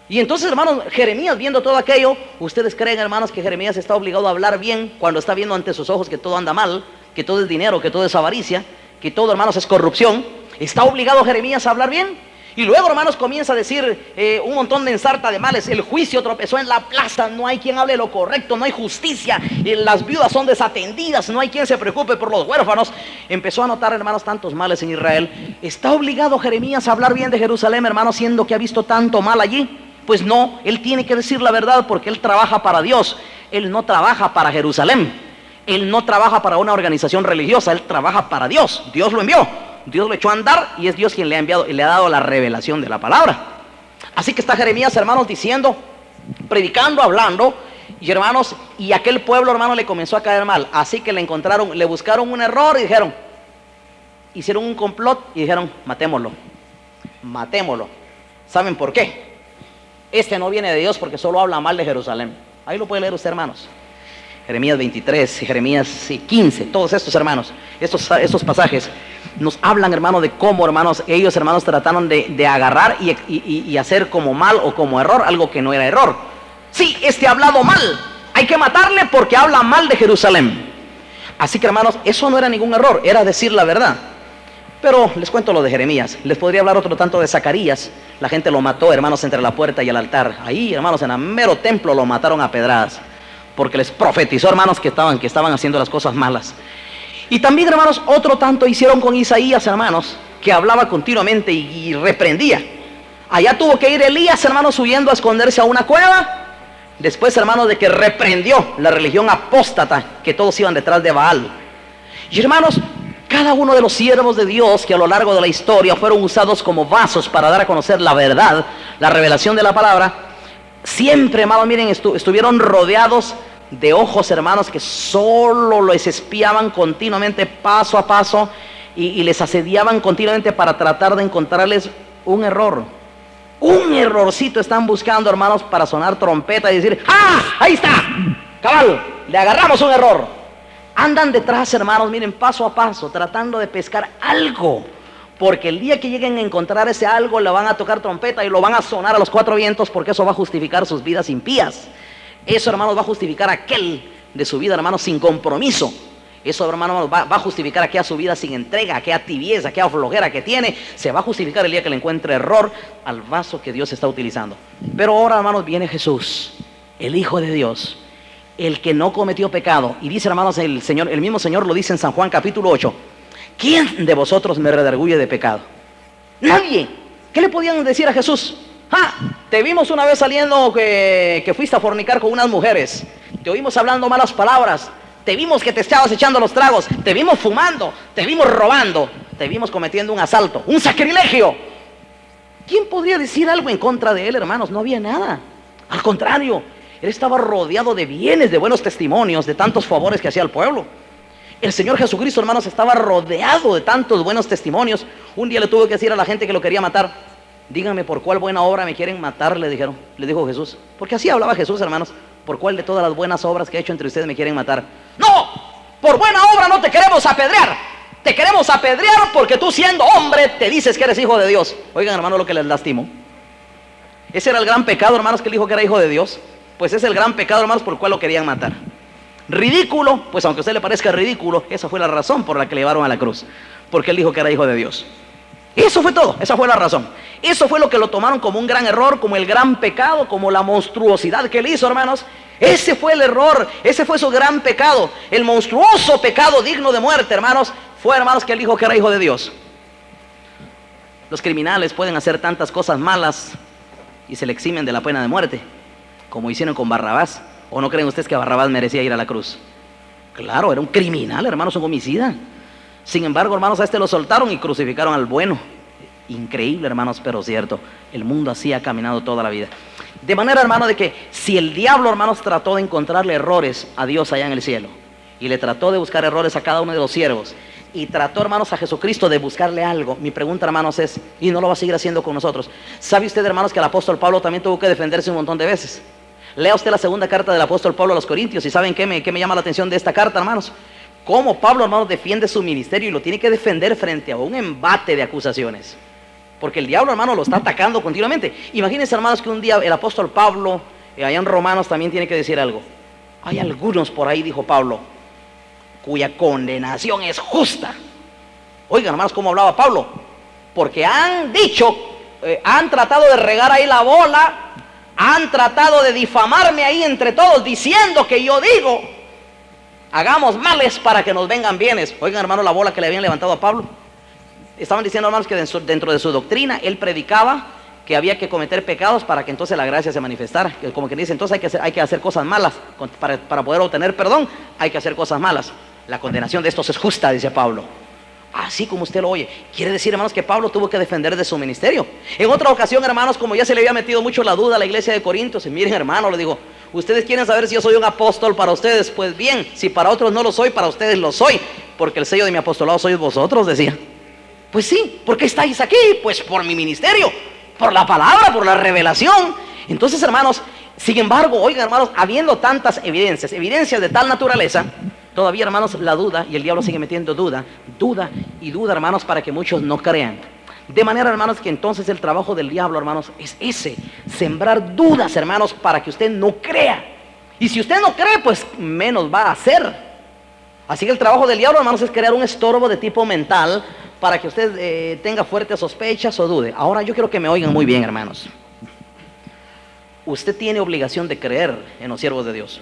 Y entonces, hermanos, Jeremías, viendo todo aquello, ¿ustedes creen, hermanos, que Jeremías está obligado a hablar bien cuando está viendo ante sus ojos que todo anda mal, que todo es dinero, que todo es avaricia, que todo, hermanos, es corrupción? ¿Está obligado Jeremías a hablar bien? Y luego, hermanos, comienza a decir un montón de ensarta de males. El juicio tropezó en la plaza, no hay quien hable lo correcto, no hay justicia, las viudas son desatendidas, no hay quien se preocupe por los huérfanos. Empezó a notar, hermanos, tantos males en Israel. ¿Está obligado Jeremías a hablar bien de Jerusalén, hermanos, siendo que ha visto tanto mal allí? Pues no, él tiene que decir la verdad porque él trabaja para Dios. Él no trabaja para Jerusalén. Él no trabaja para una organización religiosa, él trabaja para Dios. Dios lo envió. Dios lo echó a andar y es Dios quien le ha enviado y le ha dado la revelación de la palabra. Así que está Jeremías, hermanos, diciendo, predicando, hablando, y hermanos, y aquel pueblo, hermanos, le comenzó a caer mal. Así que le buscaron un error y dijeron, hicieron un complot y dijeron, matémoslo. ¿Saben por qué? Este no viene de Dios porque solo habla mal de Jerusalén. Ahí lo puede leer usted, hermanos. Jeremías 23, Jeremías 15, todos estos, hermanos, estos pasajes nos hablan, hermanos, de cómo, hermanos, ellos, hermanos, trataron de agarrar y hacer como mal o como error algo que no era error. Sí, ha hablado mal, hay que matarle porque habla mal de Jerusalén. Así que, hermanos, eso no era ningún error, era decir la verdad. Pero les cuento lo de Jeremías. Les podría hablar otro tanto de Zacarías. La gente lo mató, hermanos, entre la puerta y el altar. Ahí, hermanos, en el mero templo lo mataron a pedradas, porque les profetizó, hermanos, que estaban haciendo las cosas malas. Y también, hermanos, otro tanto hicieron con Isaías, hermanos, que hablaba continuamente y reprendía. Allá tuvo que ir Elías, hermanos, huyendo a esconderse a una cueva. Después, hermanos, de que reprendió la religión apóstata, que todos iban detrás de Baal. Y hermanos, Cada uno de los siervos de Dios que a lo largo de la historia fueron usados como vasos para dar a conocer la verdad, la revelación de la palabra, siempre, hermanos, miren, estuvieron rodeados de ojos, hermanos, que solo les espiaban continuamente, paso a paso, y les asediaban continuamente para tratar de encontrarles un error. Un errorcito están buscando, hermanos, para sonar trompeta y decir: ¡ah! Ahí está, cabal, le agarramos un error. Andan detrás, hermanos, miren, paso a paso, tratando de pescar algo, porque el día que lleguen a encontrar ese algo, le van a tocar trompeta y lo van a sonar a los cuatro vientos, porque eso va a justificar sus vidas impías. Eso, hermanos, va a justificar aquel de su vida, hermanos, sin compromiso. Eso, hermanos, va a justificar aquella su vida sin entrega, aquella tibieza, aquella flojera que tiene. Se va a justificar el día que le encuentre error al vaso que Dios está utilizando. Pero ahora, hermanos, viene Jesús, el Hijo de Dios, el que no cometió pecado. Y dice, hermanos, el mismo Señor lo dice en San Juan capítulo 8. ¿Quién de vosotros me redarguye de pecado? Nadie. ¿Qué le podían decir a Jesús? Te vimos una vez saliendo que fuiste a fornicar con unas mujeres. Te oímos hablando malas palabras. Te vimos que te estabas echando los tragos. Te vimos fumando. Te vimos robando. Te vimos cometiendo un asalto, un sacrilegio. ¿Quién podría decir algo en contra de él, hermanos? No había nada. Al contrario, él estaba rodeado de bienes, de buenos testimonios, de tantos favores que hacía al pueblo. El Señor Jesucristo, hermanos, estaba rodeado de tantos buenos testimonios. Un día le tuvo que decir a la gente que lo quería matar: díganme por cuál buena obra me quieren matar, le dijo Jesús. Porque así hablaba Jesús, hermanos. ¿Por cuál de todas las buenas obras que he hecho entre ustedes me quieren matar? No, por buena obra no te queremos apedrear. Te queremos apedrear porque tú, siendo hombre, te dices que eres hijo de Dios. Oigan, hermanos, lo que les lastimó. Ese era el gran pecado, hermanos, que él dijo que era hijo de Dios. Pues es el gran pecado, hermanos, por el cual lo querían matar. Ridículo, pues aunque a usted le parezca ridículo, esa fue la razón por la que le llevaron a la cruz. Porque él dijo que era hijo de Dios. Eso fue todo, esa fue la razón. Eso fue lo que lo tomaron como un gran error, como el gran pecado, como la monstruosidad que él hizo, hermanos. Ese fue el error, ese fue su gran pecado. El monstruoso pecado digno de muerte, hermanos, fue, hermanos, que él dijo que era hijo de Dios. Los criminales pueden hacer tantas cosas malas y se le eximen de la pena de muerte, como hicieron con Barrabás. ¿O no creen ustedes que Barrabás merecía ir a la cruz? Claro, era un criminal, hermanos, un homicida. Sin embargo, hermanos, a este lo soltaron y crucificaron al bueno. Increíble, hermanos, pero cierto. El mundo así ha caminado toda la vida. De manera, hermano, de que si el diablo, hermanos, trató de encontrarle errores a Dios allá en el cielo, y le trató de buscar errores a cada uno de los siervos, y trató, hermanos, a Jesucristo de buscarle algo, mi pregunta, hermanos, es, y no lo va a seguir haciendo con nosotros. ¿Sabe usted, hermanos, que el apóstol Pablo también tuvo que defenderse un montón de veces? Lea usted la segunda carta del apóstol Pablo a los Corintios, y ¿saben qué me llama la atención de esta carta, hermanos? Cómo Pablo, hermanos, defiende su ministerio y lo tiene que defender frente a un embate de acusaciones. Porque el diablo, hermano, lo está atacando continuamente. Imagínense, hermanos, que un día el apóstol Pablo, allá en Romanos, también tiene que decir algo. Hay algunos por ahí, dijo Pablo, cuya condenación es justa. Oigan, hermanos, cómo hablaba Pablo. Porque han dicho, han tratado de regar ahí la bola, han tratado de difamarme ahí entre todos, diciendo que yo digo, hagamos males para que nos vengan bienes. Oigan, hermano, la bola que le habían levantado a Pablo. Estaban diciendo, hermanos, que dentro de su doctrina él predicaba que había que cometer pecados para que entonces la gracia se manifestara. Como que dice, entonces hay que hacer cosas malas para poder obtener perdón. Hay que hacer cosas malas. La condenación de estos es justa, dice Pablo. Así como usted lo oye. Quiere decir, hermanos, que Pablo tuvo que defender de su ministerio. En otra ocasión, hermanos, como ya se le había metido mucho la duda a la iglesia de Corintios, y miren, hermano, le digo, ustedes quieren saber si yo soy un apóstol para ustedes. Pues bien, si para otros no lo soy, para ustedes lo soy, porque el sello de mi apostolado sois vosotros, decía. Pues sí, ¿por qué estáis aquí? Pues por mi ministerio, por la palabra, por la revelación. Entonces, hermanos, sin embargo, oigan, hermanos, habiendo tantas evidencias de tal naturaleza, todavía, hermanos, la duda, y el diablo sigue metiendo duda, hermanos, para que muchos no crean. De manera, hermanos, que entonces el trabajo del diablo, hermanos, es ese, sembrar dudas, hermanos, para que usted no crea. Y si usted no cree, pues menos va a hacer. Así que el trabajo del diablo, hermanos, es crear un estorbo de tipo mental para que usted tenga fuertes sospechas o dude. Ahora yo quiero que me oigan muy bien, hermanos. Usted tiene obligación de creer en los siervos de Dios.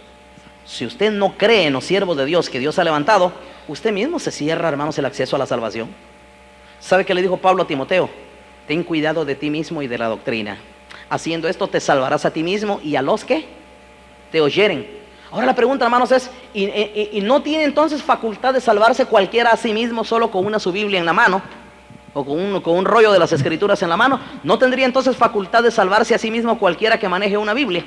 Si usted no cree en los siervos de Dios que Dios ha levantado, usted mismo se cierra, hermanos, el acceso a la salvación. ¿Sabe qué le dijo Pablo a Timoteo? Ten cuidado de ti mismo y de la doctrina. Haciendo esto te salvarás a ti mismo y a los que te oyeren. Ahora la pregunta, hermanos, es, ¿y no tiene entonces facultad de salvarse cualquiera a sí mismo solo con su Biblia en la mano? O con un rollo de las Escrituras en la mano. ¿No tendría entonces facultad de salvarse a sí mismo cualquiera que maneje una Biblia?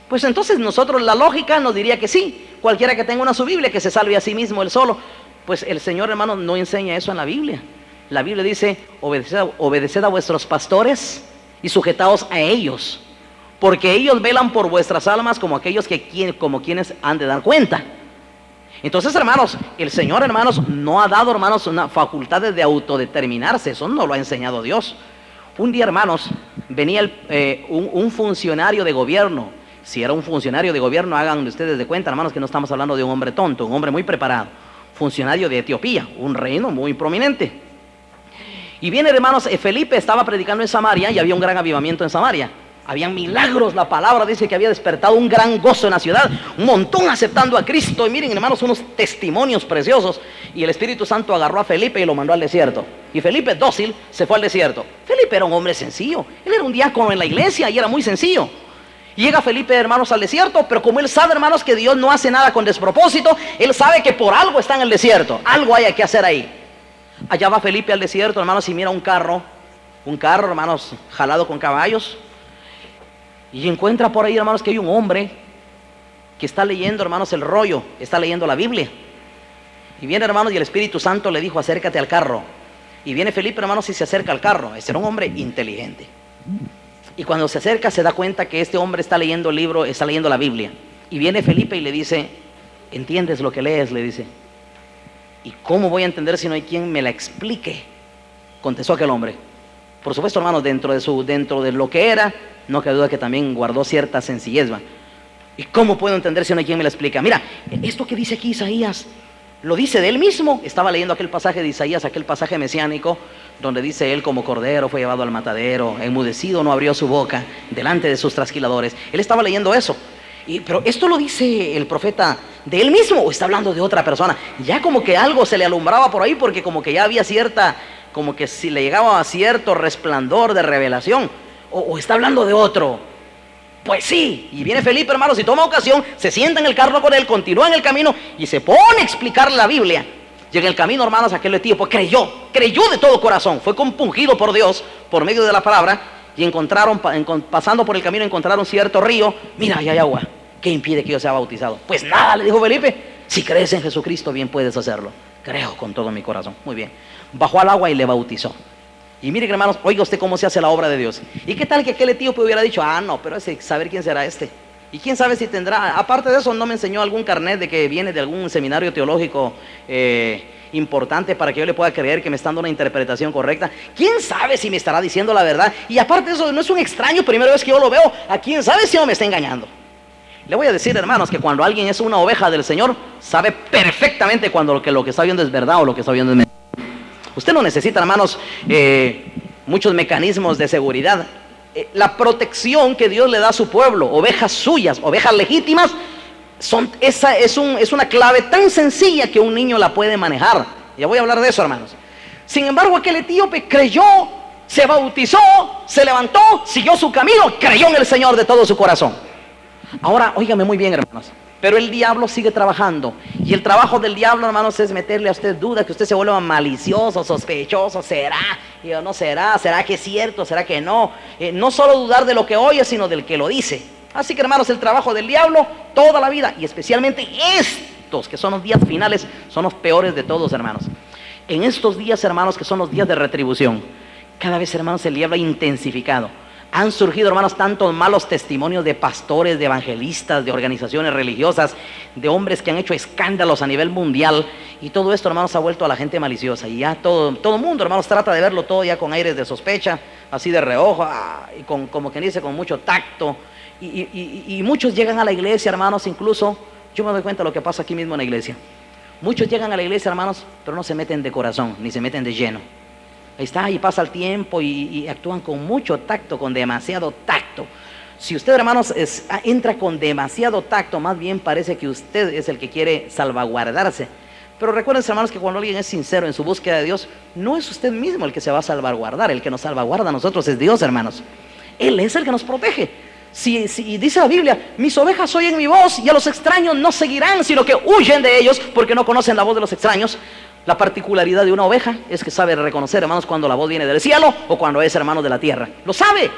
Pues entonces nosotros, la lógica nos diría que sí. Cualquiera que tenga su Biblia, que se salve a sí mismo él solo. Pues el Señor, hermano, no enseña eso en la Biblia. La Biblia dice, obedeced a vuestros pastores y sujetaos a ellos, porque ellos velan por vuestras almas como aquellos como quienes han de dar cuenta. Entonces, hermanos, el Señor, hermanos, no ha dado, hermanos, una facultad de autodeterminarse. Eso no lo ha enseñado Dios. Un día, hermanos, venía un funcionario de gobierno. Si era un funcionario de gobierno, hagan ustedes de cuenta, hermanos, que no estamos hablando de un hombre tonto, un hombre muy preparado. Funcionario de Etiopía, un reino muy prominente. Y viene, hermanos, Felipe estaba predicando en Samaria y había un gran avivamiento en Samaria. Habían milagros, la palabra dice que había despertado un gran gozo en la ciudad, un montón aceptando a Cristo. Y miren, hermanos, unos testimonios preciosos. Y el Espíritu Santo agarró a Felipe y lo mandó al desierto. Y Felipe, dócil, se fue al desierto. Felipe era un hombre sencillo, él era un diácono en la iglesia y era muy sencillo. Y llega Felipe, hermanos, al desierto, pero como él sabe, hermanos, que Dios no hace nada con despropósito, él sabe que por algo está en el desierto, algo hay que hacer ahí. Allá va Felipe al desierto, hermanos, y mira un carro, hermanos, jalado con caballos. Y encuentra por ahí, hermanos, que hay un hombre que está leyendo, hermanos, el rollo, está leyendo la Biblia. Y viene, hermanos, y el Espíritu Santo le dijo, acércate al carro. Y viene Felipe, hermanos, y se acerca al carro. Este era un hombre inteligente. Y cuando se acerca se da cuenta que este hombre está leyendo el libro, está leyendo la Biblia. Y viene Felipe y le dice, ¿entiendes lo que lees? Le dice. ¿Y cómo voy a entender si no hay quien me la explique? Contestó aquel hombre. Por supuesto, hermanos, dentro de lo que era, no cabe duda que también guardó cierta sencillez, ¿va? ¿Y cómo puedo entender si no hay quien me la explica? Mira, esto que dice aquí Isaías, lo dice de él mismo. Estaba leyendo aquel pasaje de Isaías, aquel pasaje mesiánico, donde dice él como cordero fue llevado al matadero, enmudecido no abrió su boca delante de sus trasquiladores. Él estaba leyendo eso. Pero esto lo dice el profeta de él mismo o está hablando de otra persona. Ya como que algo se le alumbraba por ahí, porque como que ya había como que si le llegaba a cierto resplandor de revelación, o está hablando de otro. Pues sí, y viene Felipe, hermanos, y toma ocasión, se sienta en el carro con él, continúa en el camino y se pone a explicarle la Biblia. Y en el camino, hermanos, aquel etíope creyó de todo corazón, fue compungido por Dios por medio de la palabra. Y pasando por el camino, encontraron cierto río. Mira, ahí hay agua. ¿Qué impide que yo sea bautizado? Pues nada, le dijo Felipe, si crees en Jesucristo, bien puedes hacerlo. Creo con todo mi corazón. Muy bien. Bajó al agua y le bautizó. Y miren, hermanos, oiga usted cómo se hace la obra de Dios. ¿Y qué tal que aquel etíope hubiera dicho, no, pero saber quién será este? Y quién sabe si tendrá, aparte de eso, no me enseñó algún carnet de que viene de algún seminario teológico importante para que yo le pueda creer que me está dando una interpretación correcta. ¿Quién sabe si me estará diciendo la verdad? Y aparte de eso, no es un extraño, primera vez que yo lo veo. ¿A quién sabe si no me está engañando? Le voy a decir, hermanos, que cuando alguien es una oveja del Señor, sabe perfectamente cuando lo que está viendo es verdad o lo que está viendo es mentira. Usted no necesita, hermanos, muchos mecanismos de seguridad. La protección que Dios le da a su pueblo, ovejas suyas, ovejas legítimas, es una clave tan sencilla que un niño la puede manejar. Ya voy a hablar de eso, hermanos. Sin embargo, aquel etíope creyó, se bautizó, se levantó, siguió su camino, creyó en el Señor de todo su corazón. Ahora, óigame muy bien, hermanos, pero el diablo sigue trabajando. Y el trabajo del diablo, hermanos, es meterle a usted duda, que usted se vuelva malicioso, sospechoso. ¿Será? Y yo, no será. ¿Será que es cierto? ¿Será que no? No solo dudar de lo que oye, sino del que lo dice. Así que, hermanos, el trabajo del diablo toda la vida, y especialmente estos que son los días finales, son los peores de todos, hermanos. En estos días, hermanos, que son los días de retribución, cada vez, hermanos, el diablo ha intensificado. Han surgido, hermanos, tantos malos testimonios de pastores, de evangelistas, de organizaciones religiosas, de hombres que han hecho escándalos a nivel mundial. Y todo esto, hermanos, ha vuelto a la gente maliciosa. Y ya todo el mundo, hermanos, trata de verlo todo ya con aires de sospecha, así de reojo, y como quien dice, con mucho tacto. Y muchos llegan a la iglesia, hermanos, incluso, yo me doy cuenta de lo que pasa aquí mismo en la iglesia. Muchos llegan a la iglesia, hermanos, pero no se meten de corazón, ni se meten de lleno. Ahí está, y pasa el tiempo y actúan con mucho tacto, con demasiado tacto. Si usted, hermanos, entra con demasiado tacto, más bien parece que usted es el que quiere salvaguardarse. Pero recuerden, hermanos, que cuando alguien es sincero en su búsqueda de Dios, no es usted mismo el que se va a salvaguardar. El que nos salvaguarda a nosotros es Dios, hermanos. Él es el que nos protege. Si dice la Biblia, mis ovejas oyen mi voz y a los extraños no seguirán, sino que huyen de ellos porque no conocen la voz de los extraños. La particularidad de una oveja es que sabe reconocer, hermanos, cuando la voz viene del cielo o cuando es, hermanos, de la tierra. Lo sabe.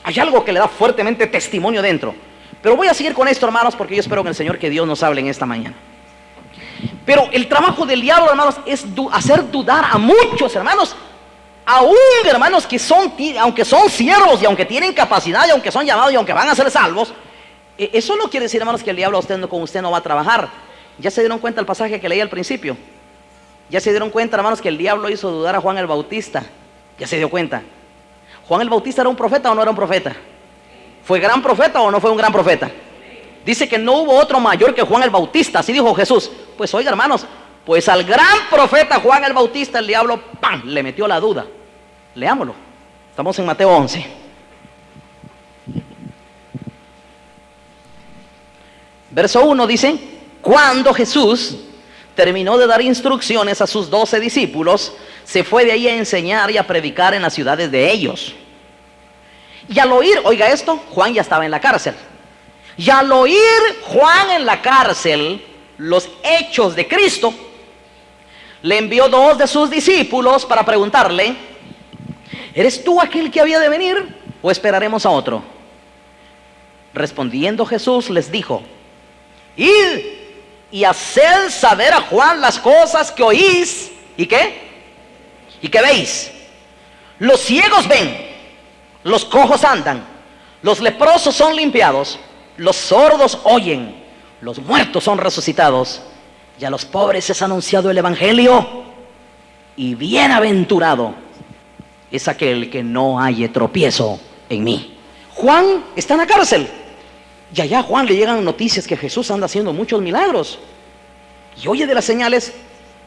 Hay algo que le da fuertemente testimonio dentro. Pero voy a seguir con esto, hermanos, porque yo espero que el Señor, que Dios nos hable en esta mañana. Pero el trabajo del diablo, hermanos, es hacer dudar a muchos, hermanos, aún, hermanos, que aunque son siervos y aunque tienen capacidad y aunque son llamados y aunque van a ser salvos. Eso no quiere decir, hermanos, que el diablo con usted no va a trabajar. ¿Ya se dieron cuenta el pasaje que leí al principio? ¿Ya se dieron cuenta, hermanos, que el diablo hizo dudar a Juan el Bautista? ¿Ya se dio cuenta? ¿Juan el Bautista era un profeta o no era un profeta? ¿Fue gran profeta o no fue un gran profeta? Dice que no hubo otro mayor que Juan el Bautista, así dijo Jesús. Pues oiga, hermanos, pues al gran profeta Juan el Bautista el diablo, ¡pam!, le metió la duda. Leámoslo. Estamos en Mateo 11. Verso 1 dice: cuando Jesús terminó de dar instrucciones a sus 12 discípulos, se fue de ahí a enseñar y a predicar en las ciudades de ellos. Y al oír, oiga esto, Juan ya estaba en la cárcel. Y al oír Juan en la cárcel los hechos de Cristo, le envió 2 de sus discípulos para preguntarle: ¿eres tú aquel que había de venir o esperaremos a otro? Respondiendo Jesús les dijo: id y haced saber a Juan las cosas que oís y qué, y que veis. Los ciegos ven, los cojos andan, los leprosos son limpiados, los sordos oyen, los muertos son resucitados, y a los pobres es anunciado el evangelio. Y bienaventurado es aquel que no halle tropiezo en mí. Juan está en la cárcel. Y allá a Juan le llegan noticias que Jesús anda haciendo muchos milagros. Y oye de las señales.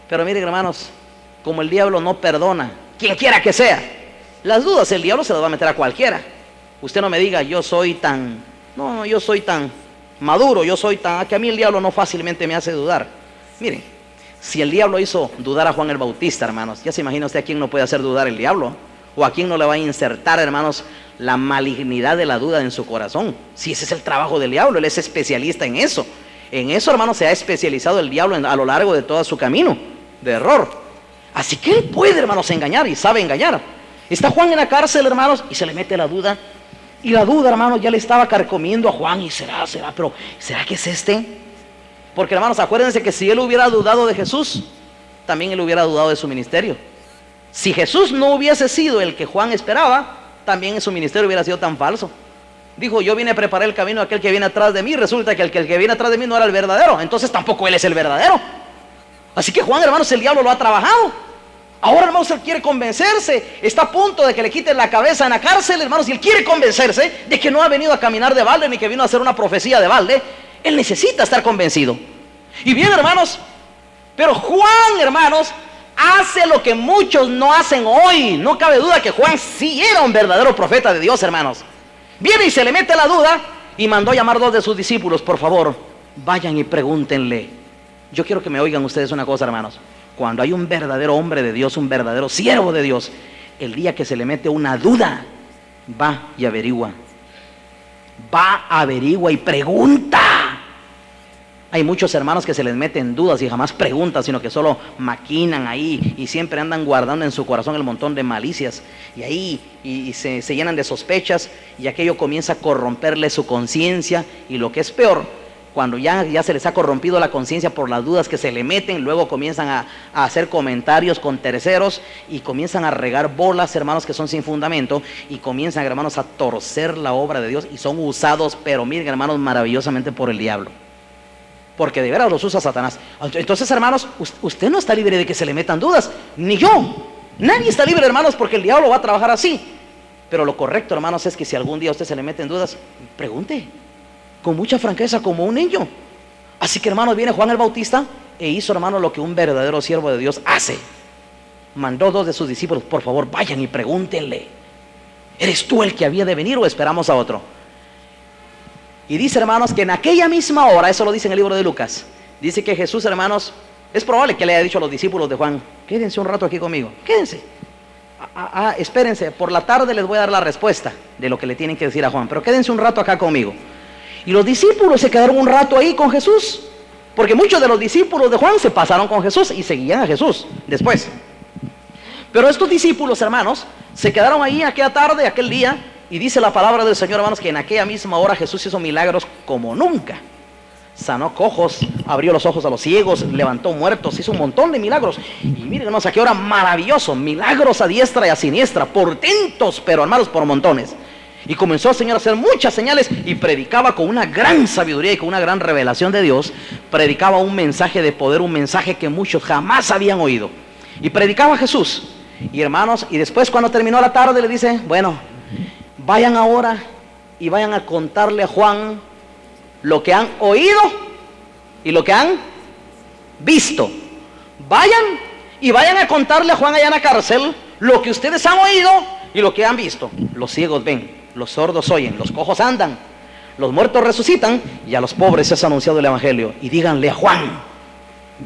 Pero miren, hermanos, como el diablo no perdona, quien quiera que sea, las dudas el diablo se las va a meter a cualquiera. Usted no me diga, yo soy tan maduro, que a mí el diablo no fácilmente me hace dudar. Miren, si el diablo hizo dudar a Juan el Bautista, hermanos, ya se imagina usted a quién no puede hacer dudar el diablo, o a quién no le va a insertar, hermanos, la malignidad de la duda en su corazón. Si ese es el trabajo del diablo, él es especialista en eso. En eso, hermanos, se ha especializado el diablo a lo largo de todo su camino de error. Así que él puede, hermanos, engañar y sabe engañar. Está Juan en la cárcel, hermanos, y se le mete la duda. Y la duda, hermanos, ya le estaba carcomiendo a Juan. Y pero ¿será que es este? Porque, hermanos, acuérdense que si él hubiera dudado de Jesús, también él hubiera dudado de su ministerio. Si Jesús no hubiese sido el que Juan esperaba, también su ministerio hubiera sido tan falso. Dijo: yo vine a preparar el camino a aquel que viene atrás de mí. Resulta que el que viene atrás de mí no era el verdadero, entonces tampoco él es el verdadero. Así que Juan, hermanos, el diablo lo ha trabajado. Ahora, hermanos, él quiere convencerse. Está a punto de que le quiten la cabeza en la cárcel, hermanos, y él quiere convencerse de que no ha venido a caminar de balde, ni que vino a hacer una profecía de balde. Él necesita estar convencido. Y bien, hermanos, pero Juan, hermanos, hace lo que muchos no hacen hoy. No cabe duda que Juan sí era un verdadero profeta de Dios, hermanos. Viene y se le mete la duda y mandó llamar 2 de sus discípulos: por favor, vayan y pregúntenle. Yo quiero que me oigan ustedes una cosa, hermanos. Cuando hay un verdadero hombre de Dios, un verdadero siervo de Dios, el día que se le mete una duda, va y averigua. Va, averigua y pregunta. Hay muchos hermanos que se les meten dudas y jamás preguntan, sino que solo maquinan ahí y siempre andan guardando en su corazón el montón de malicias. Y ahí se llenan de sospechas, y aquello comienza a corromperle su conciencia. Y lo que es peor, cuando ya se les ha corrompido la conciencia por las dudas que se le meten, luego comienzan a hacer comentarios con terceros y comienzan a regar bolas, hermanos, que son sin fundamento, y comienzan, hermanos, a torcer la obra de Dios, y son usados, pero miren, hermanos, maravillosamente por el diablo. Porque de veras los usa Satanás. Entonces, hermanos, usted no está libre de que se le metan dudas, ni yo. Nadie está libre, hermanos, porque el diablo va a trabajar así. Pero lo correcto, hermanos, es que si algún día a usted se le meten dudas, pregunte con mucha franqueza, como un niño. Así que, hermanos, viene Juan el Bautista e hizo, hermanos, lo que un verdadero siervo de Dios hace. Mandó 2 de sus discípulos: por favor, vayan y pregúntenle: ¿eres tú el que había de venir o esperamos a otro? Y dice, hermanos, que en aquella misma hora, eso lo dice en el libro de Lucas, dice que Jesús, hermanos, es probable que le haya dicho a los discípulos de Juan: quédense un rato aquí conmigo, quédense. espérense, por la tarde les voy a dar la respuesta de lo que le tienen que decir a Juan, pero quédense un rato acá conmigo. Y los discípulos se quedaron un rato ahí con Jesús, porque muchos de los discípulos de Juan se pasaron con Jesús y seguían a Jesús después. Pero estos discípulos, hermanos, se quedaron ahí aquella tarde, aquel día, y dice la palabra del Señor, hermanos, que en aquella misma hora Jesús hizo milagros como nunca. Sanó cojos, abrió los ojos a los ciegos, levantó muertos, hizo un montón de milagros. Y miren, hermanos, a qué hora maravilloso, milagros a diestra y a siniestra, portentos, pero hermanos, por montones. Y comenzó el Señor a hacer muchas señales y predicaba con una gran sabiduría y con una gran revelación de Dios. Predicaba un mensaje de poder, un mensaje que muchos jamás habían oído. Y predicaba a Jesús. Y hermanos, y después cuando terminó la tarde le dice, bueno, vayan ahora y vayan a contarle a Juan lo que han oído y lo que han visto. Vayan y vayan a contarle a Juan allá en la cárcel lo que ustedes han oído y lo que han visto. Los ciegos ven, los sordos oyen, los cojos andan, los muertos resucitan y a los pobres es anunciado el evangelio. Y díganle a Juan,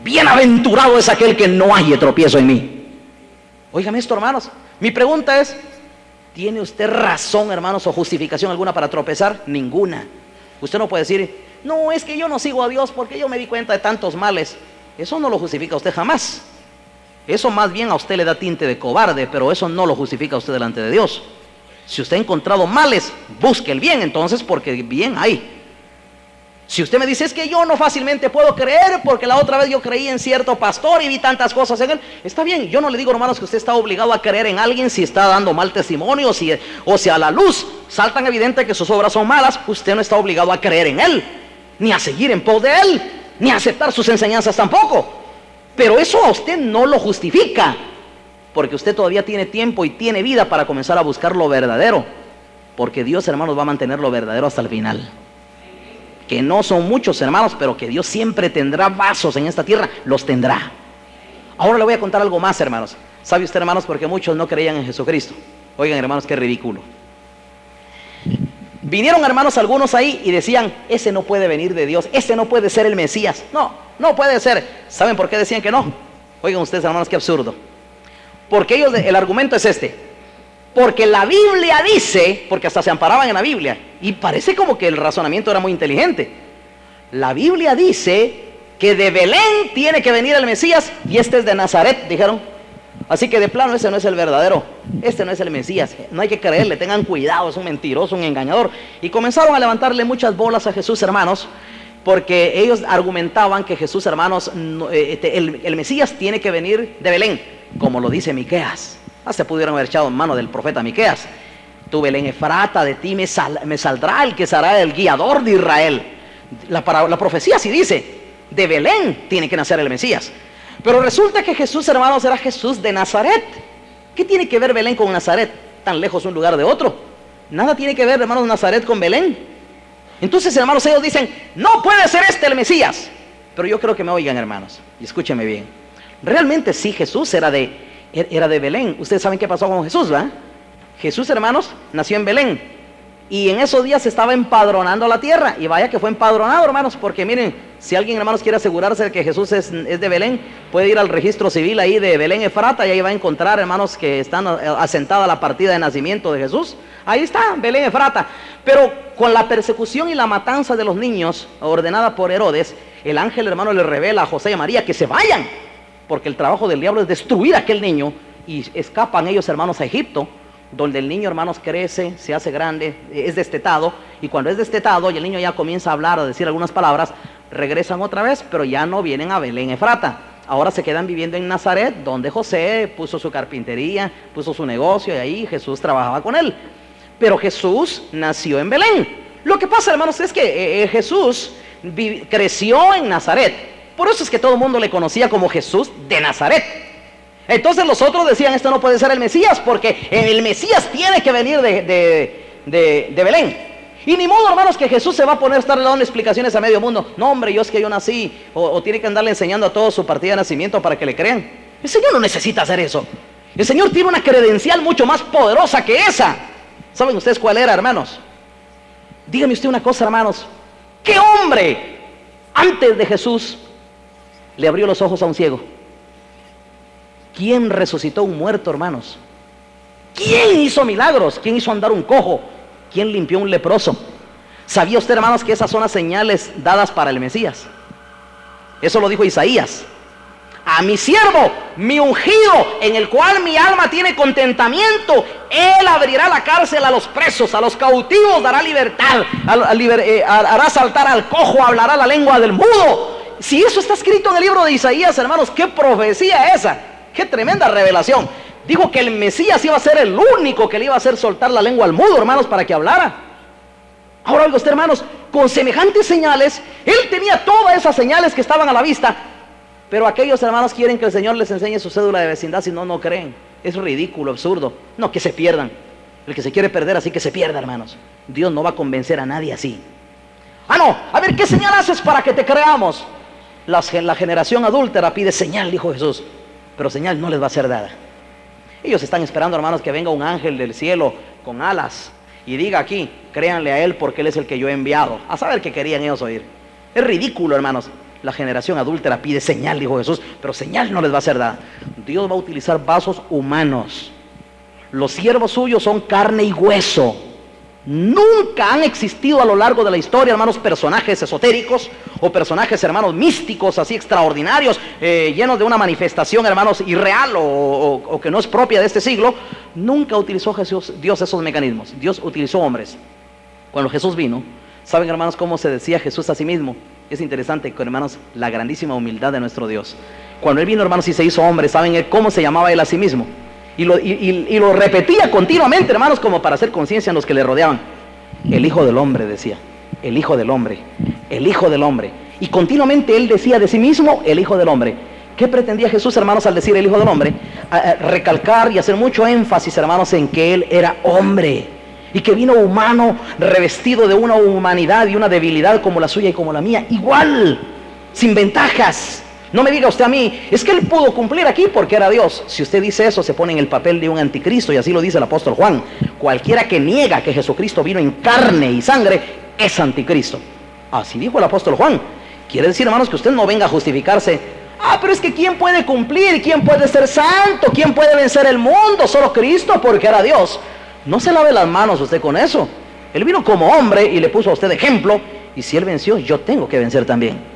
bienaventurado es aquel que no haya tropiezo en mí. Óigame esto, hermanos, mi pregunta es, ¿tiene usted razón, hermanos, o justificación alguna para tropezar? Ninguna. Usted no puede decir, no, es que yo no sigo a Dios porque yo me di cuenta de tantos males. Eso no lo justifica usted jamás. Eso más bien a usted le da tinte de cobarde, pero eso no lo justifica usted delante de Dios. Si usted ha encontrado males, busque el bien entonces, porque bien hay. Si usted me dice, es que yo no fácilmente puedo creer porque la otra vez yo creí en cierto pastor y vi tantas cosas en él, está bien, yo no le digo, hermanos, que usted está obligado a creer en alguien si está dando mal testimonio o si a la luz saltan evidente que sus obras son malas. Usted no está obligado a creer en él, ni a seguir en pos de él, ni a aceptar sus enseñanzas tampoco. Pero eso a usted no lo justifica, porque usted todavía tiene tiempo y tiene vida para comenzar a buscar lo verdadero, porque Dios, hermanos, va a mantener lo verdadero hasta el final. Que no son muchos, hermanos, pero que Dios siempre tendrá vasos en esta tierra, los tendrá. Ahora le voy a contar algo más, hermanos. ¿Sabe usted, hermanos, porque muchos no creían en Jesucristo? Oigan, hermanos, qué ridículo. Vinieron, hermanos, algunos ahí y decían, ese no puede venir de Dios, ese no puede ser el Mesías. No, no puede ser. ¿Saben por qué decían que no? Oigan ustedes, hermanos, qué absurdo. Porque ellos, el argumento es este. Porque la Biblia dice, porque hasta se amparaban en la Biblia, y parece como que el razonamiento era muy inteligente. La Biblia dice que de Belén tiene que venir el Mesías y este es de Nazaret, dijeron. Así que de plano ese no es el verdadero, este no es el Mesías, no hay que creerle, tengan cuidado, es un mentiroso, un engañador. Y comenzaron a levantarle muchas bolas a Jesús, hermanos, porque ellos argumentaban que Jesús, hermanos, el Mesías tiene que venir de Belén, como lo dice Miqueas. Se pudieron haber echado en mano del profeta Miqueas. Tu Belén Efrata, de ti me saldrá el que será el guiador de Israel. La profecía sí dice, de Belén tiene que nacer el Mesías. Pero resulta que Jesús, hermanos, era Jesús de Nazaret. ¿Qué tiene que ver Belén con Nazaret? Tan lejos un lugar de otro. Nada tiene que ver, hermanos, Nazaret con Belén. Entonces, hermanos, ellos dicen, no puede ser este el Mesías. Pero yo creo que me oigan, hermanos, y escúchenme bien. Realmente sí, Jesús era de Belén. Ustedes saben qué pasó con Jesús, ¿verdad? Jesús, hermanos, nació en Belén. Y en esos días se estaba empadronando la tierra. Y vaya que fue empadronado, hermanos. Porque miren, si alguien, hermanos, quiere asegurarse de que Jesús es de Belén, puede ir al registro civil ahí de Belén Efrata. Y ahí va a encontrar, hermanos, que están asentada la partida de nacimiento de Jesús. Ahí está, Belén Efrata. Pero con la persecución y la matanza de los niños ordenada por Herodes, el ángel, hermano, le revela a José y a María que se vayan. Porque el trabajo del diablo es destruir a aquel niño. Y escapan ellos, hermanos, a Egipto, donde el niño, hermanos, crece, se hace grande, es destetado. Y cuando es destetado y el niño ya comienza a hablar, a decir algunas palabras, regresan otra vez, pero ya no vienen a Belén Efrata. Ahora se quedan viviendo en Nazaret, donde José puso su carpintería, puso su negocio, y ahí Jesús trabajaba con él. Pero Jesús nació en Belén. Lo que pasa, hermanos, es que Jesús creció en Nazaret. Por eso es que todo el mundo le conocía como Jesús de Nazaret. Entonces los otros decían, esto no puede ser el Mesías, porque el Mesías tiene que venir de Belén. Y ni modo, hermanos, que Jesús se va a poner a estar dando explicaciones a medio mundo. No, hombre, yo es que yo nací, o tiene que andarle enseñando a todos su partida de nacimiento para que le crean. El Señor no necesita hacer eso. El Señor tiene una credencial mucho más poderosa que esa. ¿Saben ustedes cuál era, hermanos? Dígame usted una cosa, hermanos. ¿Qué hombre antes de Jesús le abrió los ojos a un ciego? ¿Quién resucitó a un muerto, hermanos? ¿Quién hizo milagros? ¿Quién hizo andar un cojo? ¿Quién limpió un leproso? ¿Sabía usted, hermanos, que esas son las señales dadas para el Mesías? Eso lo dijo Isaías. A mi siervo, mi ungido, en el cual mi alma tiene contentamiento, él abrirá la cárcel a los presos, a los cautivos dará libertad, hará saltar al cojo, hablará la lengua del mudo. Si eso está escrito en el libro de Isaías, hermanos, qué profecía esa, qué tremenda revelación. Dijo que el Mesías iba a ser el único que le iba a hacer soltar la lengua al mudo, hermanos, para que hablara. Ahora oiga usted, hermanos, con semejantes señales, él tenía todas esas señales que estaban a la vista. Pero aquellos hermanos quieren que el Señor les enseñe su cédula de vecindad, si no, no creen. Es ridículo, absurdo. No, que se pierdan. El que se quiere perder, así que se pierda, hermanos. Dios no va a convencer a nadie así. Ah, no, a ver, ¿qué señal haces para que te creamos? La generación adúltera pide señal, dijo Jesús. Pero señal no les va a ser dada. Ellos están esperando, hermanos, que venga un ángel del cielo con alas y diga aquí, créanle a él porque él es el que yo he enviado. A saber qué querían ellos oír. Es ridículo, hermanos. La generación adúltera pide señal, dijo Jesús, pero señal no les va a ser dada. Dios va a utilizar vasos humanos. Los siervos suyos son carne y hueso. Nunca han existido a lo largo de la historia, hermanos, personajes esotéricos o personajes, hermanos, místicos, así extraordinarios, llenos de una manifestación, hermanos, irreal o que no es propia de este siglo. Nunca utilizó Dios esos mecanismos. Dios utilizó hombres. Cuando Jesús vino, ¿saben, hermanos, cómo se decía Jesús a sí mismo? Es interesante, hermanos, la grandísima humildad de nuestro Dios. Cuando Él vino, hermanos, y se hizo hombre, ¿saben cómo se llamaba Él a sí mismo? Y lo repetía continuamente, hermanos, como para hacer conciencia en los que le rodeaban. El Hijo del Hombre, decía. El Hijo del Hombre. El Hijo del Hombre. Y continuamente Él decía de sí mismo, el Hijo del Hombre. ¿Qué pretendía Jesús, hermanos, al decir el Hijo del Hombre? Recalcar y hacer mucho énfasis, hermanos, en que Él era hombre. Y que vino humano, revestido de una humanidad y una debilidad como la suya y como la mía. Igual, sin ventajas. No me diga usted a mí, es que Él pudo cumplir aquí porque era Dios. Si usted dice eso, se pone en el papel de un anticristo, y así lo dice el apóstol Juan. Cualquiera que niega que Jesucristo vino en carne y sangre, es anticristo. Así dijo el apóstol Juan. Quiere decir, hermanos, que usted no venga a justificarse. Ah, pero es que ¿quién puede cumplir? ¿Quién puede ser santo? ¿Quién puede vencer el mundo? Solo Cristo, porque era Dios. No se lave las manos usted con eso. Él vino como hombre y le puso a usted ejemplo. Y si Él venció, yo tengo que vencer también.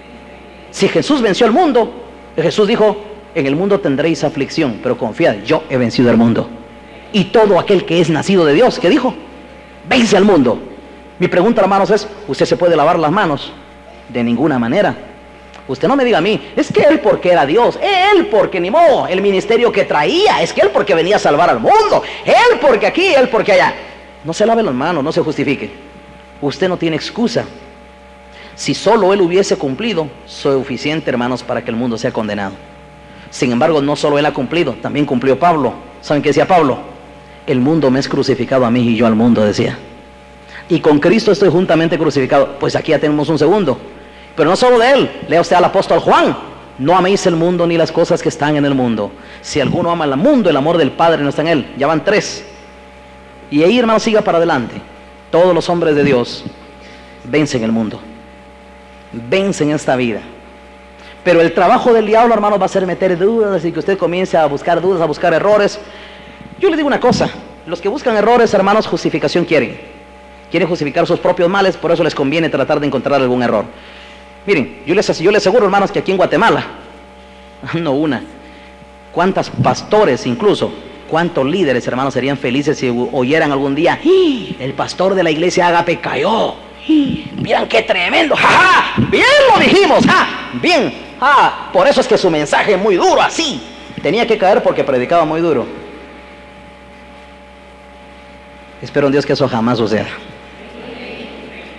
Si Jesús venció al mundo, Jesús dijo, en el mundo tendréis aflicción, pero confiad, yo he vencido al mundo. Y todo aquel que es nacido de Dios, ¿qué dijo? Vence al mundo. Mi pregunta, hermanos, es, ¿usted se puede lavar las manos? De ninguna manera. Usted no me diga a mí, es que Él porque era Dios, Él porque ni modo, el ministerio que traía, es que Él porque venía a salvar al mundo, Él porque aquí, Él porque allá. No se lave las manos, no se justifique. Usted no tiene excusa. Si solo Él hubiese cumplido, suficiente, hermanos, para que el mundo sea condenado. Sin embargo, no solo Él ha cumplido, también cumplió Pablo. ¿Saben qué decía Pablo? El mundo me es crucificado a mí y yo al mundo, decía. Y con Cristo estoy juntamente crucificado. Pues aquí ya tenemos un segundo. Pero no solo de Él, lea usted al apóstol Juan. No améis el mundo ni las cosas que están en el mundo. Si alguno ama el mundo, el amor del Padre no está en él. Ya van 3. Y ahí, hermano, siga para adelante. Todos los hombres de Dios vencen el mundo, vencen esta vida. Pero el trabajo del diablo, hermano, va a ser meter dudas y que usted comience a buscar dudas, a buscar errores. Yo le digo una cosa, los que buscan errores, hermanos, justificación quieren justificar sus propios males, por eso les conviene tratar de encontrar algún error. Miren, yo les aseguro, hermanos, que aquí en Guatemala, no una, cuántos pastores incluso, cuántos líderes, hermanos, serían felices si oyeran algún día, el pastor de la iglesia Ágape cayó. Miren qué tremendo, ¡ja, ja! Bien lo dijimos, ¡ja! Bien, ¡ja! Por eso es que su mensaje es muy duro, así. Tenía que caer porque predicaba muy duro. Espero en Dios que eso jamás suceda.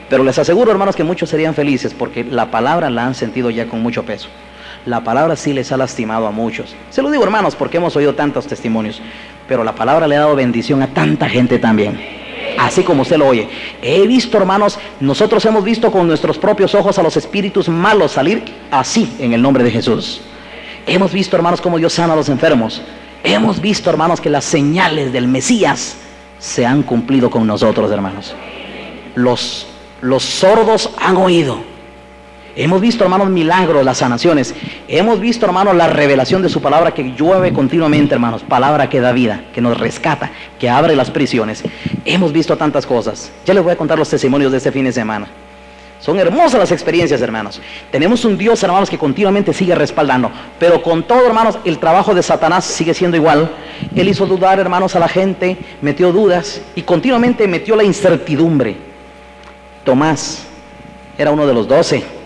Pero les aseguro, hermanos, que muchos serían felices porque la palabra la han sentido ya con mucho peso. La palabra sí les ha lastimado a muchos. Se lo digo, hermanos, porque hemos oído tantos testimonios. Pero la palabra le ha dado bendición a tanta gente también. Así como usted lo oye. He visto, hermanos, nosotros hemos visto con nuestros propios ojos a los espíritus malos salir así en el nombre de Jesús. Hemos visto, hermanos, cómo Dios sana a los enfermos. Hemos visto, hermanos, que las señales del Mesías se han cumplido con nosotros, hermanos. Los sordos han oído Hemos visto, hermanos, milagros, las sanaciones. Hemos visto, hermanos, la revelación de su palabra que llueve continuamente, hermanos. Palabra que da vida, que nos rescata, que abre las prisiones. Hemos visto tantas cosas. Ya les voy a contar los testimonios de este fin de semana. Son hermosas las experiencias, hermanos. Tenemos un Dios, hermanos, que continuamente sigue respaldando. Pero con todo, hermanos, el trabajo de Satanás sigue siendo igual. Él hizo dudar, hermanos, a la gente, metió dudas y continuamente metió la incertidumbre. Tomás era uno de los 12.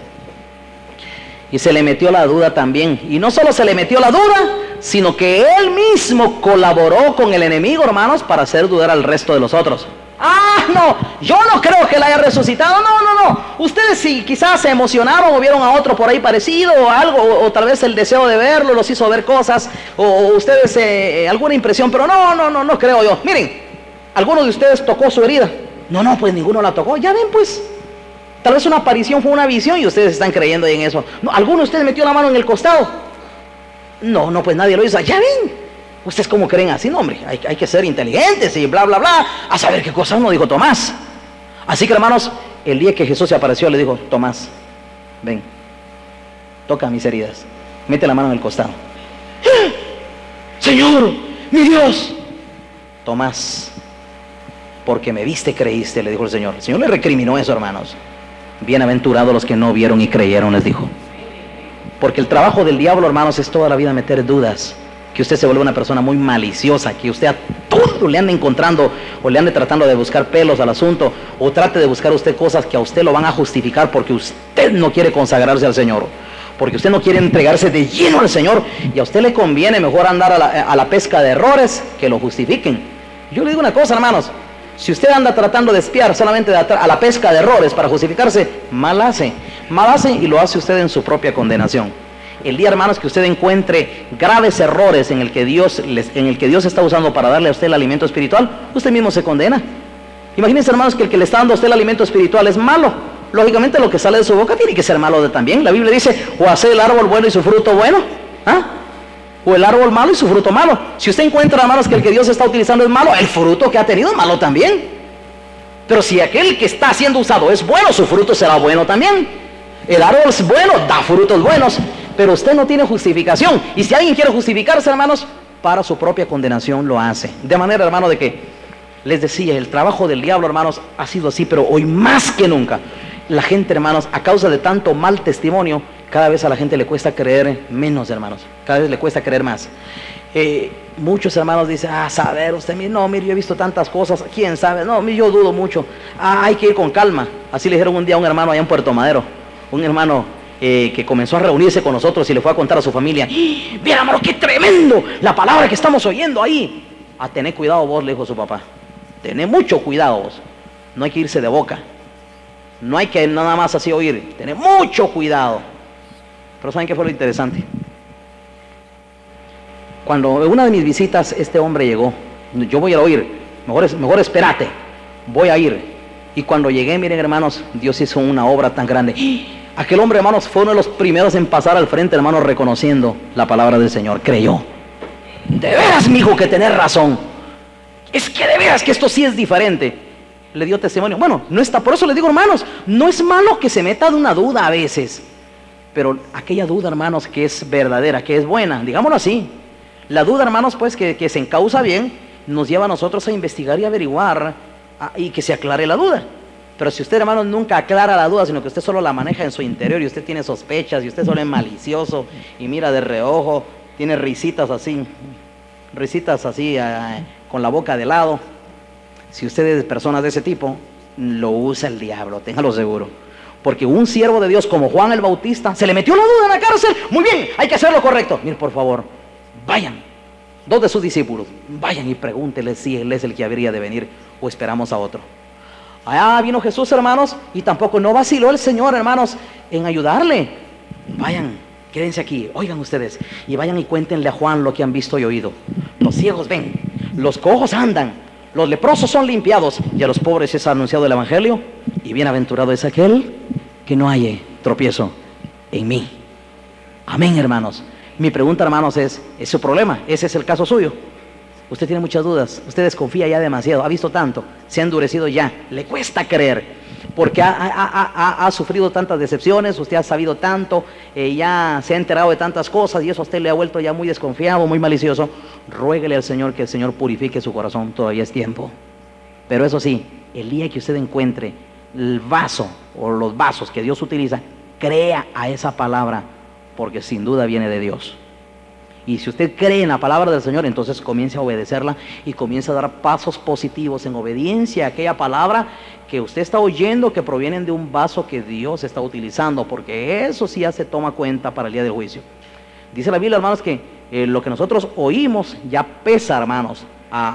Y se le metió la duda también. Y no solo se le metió la duda, sino que él mismo colaboró con el enemigo, hermanos, para hacer dudar al resto de los otros. Ah, no, yo no creo que él haya resucitado. No. Ustedes sí, quizás se emocionaron o vieron a otro por ahí parecido o algo, o tal vez el deseo de verlo los hizo ver cosas, o ustedes alguna impresión, pero no creo yo. Miren, ¿alguno de ustedes tocó su herida? No, pues ninguno la tocó. Ya ven, pues. Tal vez una aparición fue una visión y ustedes están creyendo en eso. No, ¿alguno de ustedes metió la mano en el costado? No, pues nadie lo hizo. Ya ven. ¿Ustedes cómo creen así? No, hombre, hay que ser inteligentes y bla, a saber qué cosa uno, dijo Tomás. Así que, hermanos, el día que Jesús se apareció, le dijo: Tomás, ven, toca mis heridas, mete la mano en el costado. ¡Ah! Señor, mi Dios. Tomás, porque me viste, creíste, le dijo el Señor. El Señor le recriminó eso, hermanos. Bienaventurados los que no vieron y creyeron, les dijo. Porque el trabajo del diablo, hermanos, es toda la vida meter dudas. Que usted se vuelva una persona muy maliciosa, que usted a todo le ande encontrando o le ande tratando de buscar pelos al asunto, o trate de buscar usted cosas que a usted lo van a justificar porque usted no quiere consagrarse al Señor, porque usted no quiere entregarse de lleno al Señor, y a usted le conviene mejor andar a la pesca de errores que lo justifiquen. Yo le digo una cosa, hermanos: si usted anda tratando de espiar solamente a la pesca de errores para justificarse, mal hace y lo hace usted en su propia condenación. El día, hermanos, que usted encuentre graves errores en el que Dios está usando para darle a usted el alimento espiritual, usted mismo se condena. Imagínense, hermanos, que el que le está dando a usted el alimento espiritual es malo. Lógicamente lo que sale de su boca tiene que ser malo también. La Biblia dice: o hace el árbol bueno y su fruto bueno, o el árbol malo y su fruto malo. Si usted encuentra, hermanos, que el que Dios está utilizando es malo, el fruto que ha tenido es malo también. Pero si aquel que está siendo usado es bueno, su fruto será bueno también. El árbol es bueno, da frutos buenos, pero usted no tiene justificación. Y si alguien quiere justificarse, hermanos, para su propia condenación lo hace. De manera, hermano, de que les decía, el trabajo del diablo, hermanos, ha sido así, pero hoy más que nunca. La gente, hermanos, a causa de tanto mal testimonio, cada vez a la gente le cuesta creer menos, hermanos. Cada vez le cuesta creer más. Muchos hermanos dicen: saber usted, no, mire, yo he visto tantas cosas, quién sabe, no, yo dudo mucho. Hay que ir con calma. Así le dijeron un día a un hermano allá en Puerto Madero. Un hermano que comenzó a reunirse con nosotros y le fue a contar a su familia: mira, hermano, qué tremendo la palabra que estamos oyendo ahí. Tené cuidado vos, le dijo su papá. Tené mucho cuidado vos. No hay que irse de boca. No hay que nada más así oír. Tené mucho cuidado. Pero ¿saben qué fue lo interesante? Cuando en una de mis visitas este hombre llegó, yo voy a oír, mejor espérate, voy a ir. Y cuando llegué, miren, hermanos, Dios hizo una obra tan grande. Aquel hombre, hermanos, fue uno de los primeros en pasar al frente, hermanos, reconociendo la palabra del Señor. Creyó. De veras, mijo, que tenés razón. Es que de veras que esto sí es diferente. Le dio testimonio. Bueno, no está, por eso les digo, hermanos, no es malo que se meta de una duda a veces. Pero aquella duda, hermanos, que es verdadera, que es buena, digámoslo así. La duda, hermanos, pues, que se encausa bien, nos lleva a nosotros a investigar y averiguar y que se aclare la duda. Pero si usted, hermano, nunca aclara la duda, sino que usted solo la maneja en su interior y usted tiene sospechas y usted solo es malicioso y mira de reojo, tiene risitas así con la boca de lado. Si usted es persona de ese tipo, lo usa el diablo, téngalo seguro. Porque un siervo de Dios como Juan el Bautista se le metió la duda en la cárcel. Muy bien, hay que hacer lo correcto. Mire, por favor, vayan, 2 de sus discípulos, vayan y pregúntenle si él es el que habría de venir o esperamos a otro. Allá vino Jesús, hermanos, y tampoco no vaciló el Señor, hermanos, en ayudarle. Vayan, quédense aquí, oigan ustedes, y vayan y cuéntenle a Juan lo que han visto y oído. Los ciegos ven, los cojos andan, los leprosos son limpiados, y a los pobres es anunciado el evangelio, y bienaventurado es aquel que no halle tropiezo en mí. Amén, hermanos. Mi pregunta, hermanos, es su problema, ese es el caso suyo. Usted tiene muchas dudas, usted desconfía ya demasiado, ha visto tanto, se ha endurecido ya, le cuesta creer. porque ha sufrido tantas decepciones, usted ha sabido tanto, ya se ha enterado de tantas cosas y eso a usted le ha vuelto ya muy desconfiado, muy malicioso. Ruéguele al Señor que el Señor purifique su corazón, todavía es tiempo. Pero eso sí, el día que usted encuentre el vaso o los vasos que Dios utiliza, crea a esa palabra, porque sin duda viene de Dios. Y si usted cree en la palabra del Señor, entonces comience a obedecerla y comience a dar pasos positivos en obediencia a aquella palabra que usted está oyendo, que provienen de un vaso que Dios está utilizando, porque eso sí ya se toma cuenta para el día del juicio. Dice la Biblia, hermanos, que lo que nosotros oímos ya pesa, hermanos,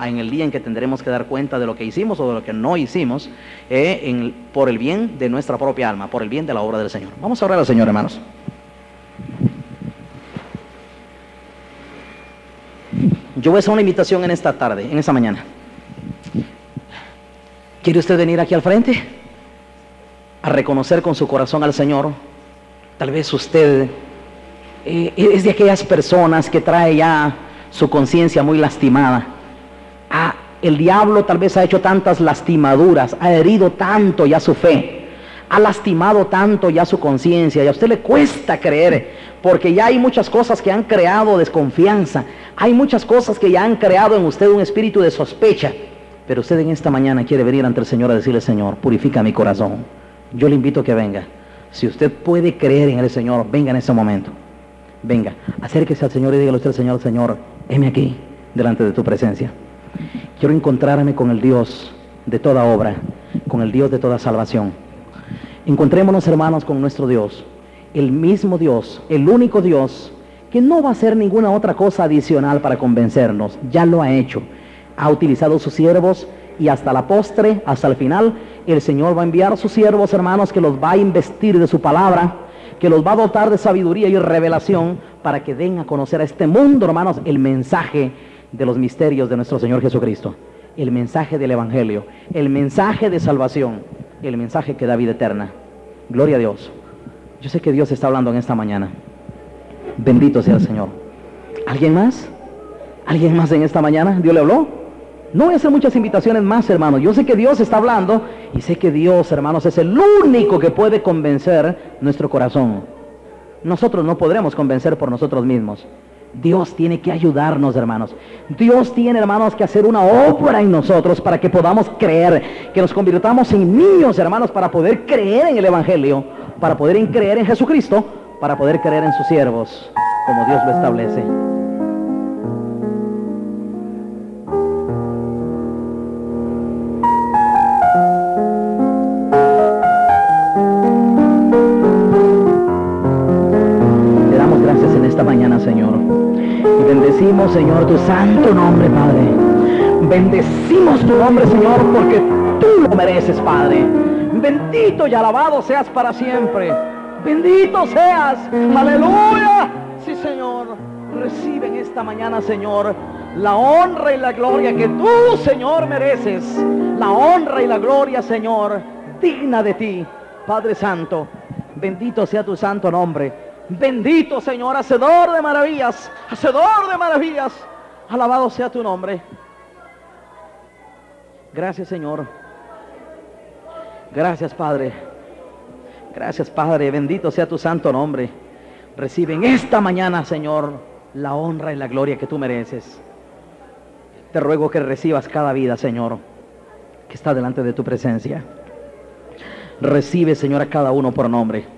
en el día en que tendremos que dar cuenta de lo que hicimos o de lo que no hicimos, por el bien de nuestra propia alma, por el bien de la obra del Señor. Vamos a orar al Señor, hermanos. Yo voy a hacer una invitación en esta tarde, en esta mañana. ¿Quiere usted venir aquí al frente a reconocer con su corazón al Señor? Tal vez usted es de aquellas personas que trae ya su conciencia muy lastimada. El diablo tal vez ha hecho tantas lastimaduras, ha herido tanto ya su fe, ha lastimado tanto ya su conciencia, y a usted le cuesta creer, porque ya hay muchas cosas que han creado desconfianza, hay muchas cosas que ya han creado en usted un espíritu de sospecha. Pero usted en esta mañana quiere venir ante el Señor a decirle: Señor, purifica mi corazón. Yo le invito a que venga. Si usted puede creer en el Señor, venga en este momento. Venga, acérquese al Señor y dígale a usted al Señor: Señor, heme aquí, delante de tu presencia. Quiero encontrarme con el Dios de toda obra, con el Dios de toda salvación. Encontrémonos, hermanos, con nuestro Dios, el mismo Dios, el único Dios, que no va a hacer ninguna otra cosa adicional para convencernos. Ya lo ha hecho. Ha utilizado sus siervos, y hasta la postre, hasta el final, el Señor va a enviar a sus siervos, hermanos, que los va a investir de su palabra, que los va a dotar de sabiduría y revelación, para que den a conocer a este mundo, hermanos, el mensaje de los misterios de nuestro Señor Jesucristo, el mensaje del Evangelio, el mensaje de salvación, el mensaje que da vida eterna. Gloria a Dios. Yo sé que Dios está hablando en esta mañana. Bendito sea el Señor. ¿Alguien más? ¿Alguien más en esta mañana? ¿Dios le habló? No voy a hacer muchas invitaciones más, hermanos. Yo sé que Dios está hablando, y sé que Dios, hermanos, es el único que puede convencer nuestro corazón. Nosotros no podremos convencer por nosotros mismos. Dios tiene que ayudarnos, hermanos. Dios tiene, hermanos, que hacer una obra en nosotros para que podamos creer, que nos convirtamos en niños, hermanos, para poder creer en el Evangelio, para poder creer en Jesucristo, para poder creer en sus siervos, como Dios lo establece. Te damos gracias en esta mañana, Señor. Y bendecimos, Señor, tu santo nombre, Padre. Bendecimos tu nombre, Señor, porque tú lo mereces, Padre. Bendito y alabado seas para siempre. Bendito seas. Aleluya. Sí, Señor. Recibe en esta mañana, Señor, la honra y la gloria que tú, Señor, mereces. La honra y la gloria, Señor, digna de ti, Padre Santo. Bendito sea tu santo nombre. Bendito, Señor, hacedor de maravillas, hacedor de maravillas. Alabado sea tu nombre. Gracias, Señor. Gracias, Padre. Gracias, Padre. Bendito sea tu santo nombre. Recibe en esta mañana, Señor, la honra y la gloria que tú mereces. Te ruego que recibas cada vida, Señor, que está delante de tu presencia. Recibe, Señor, a cada uno por nombre.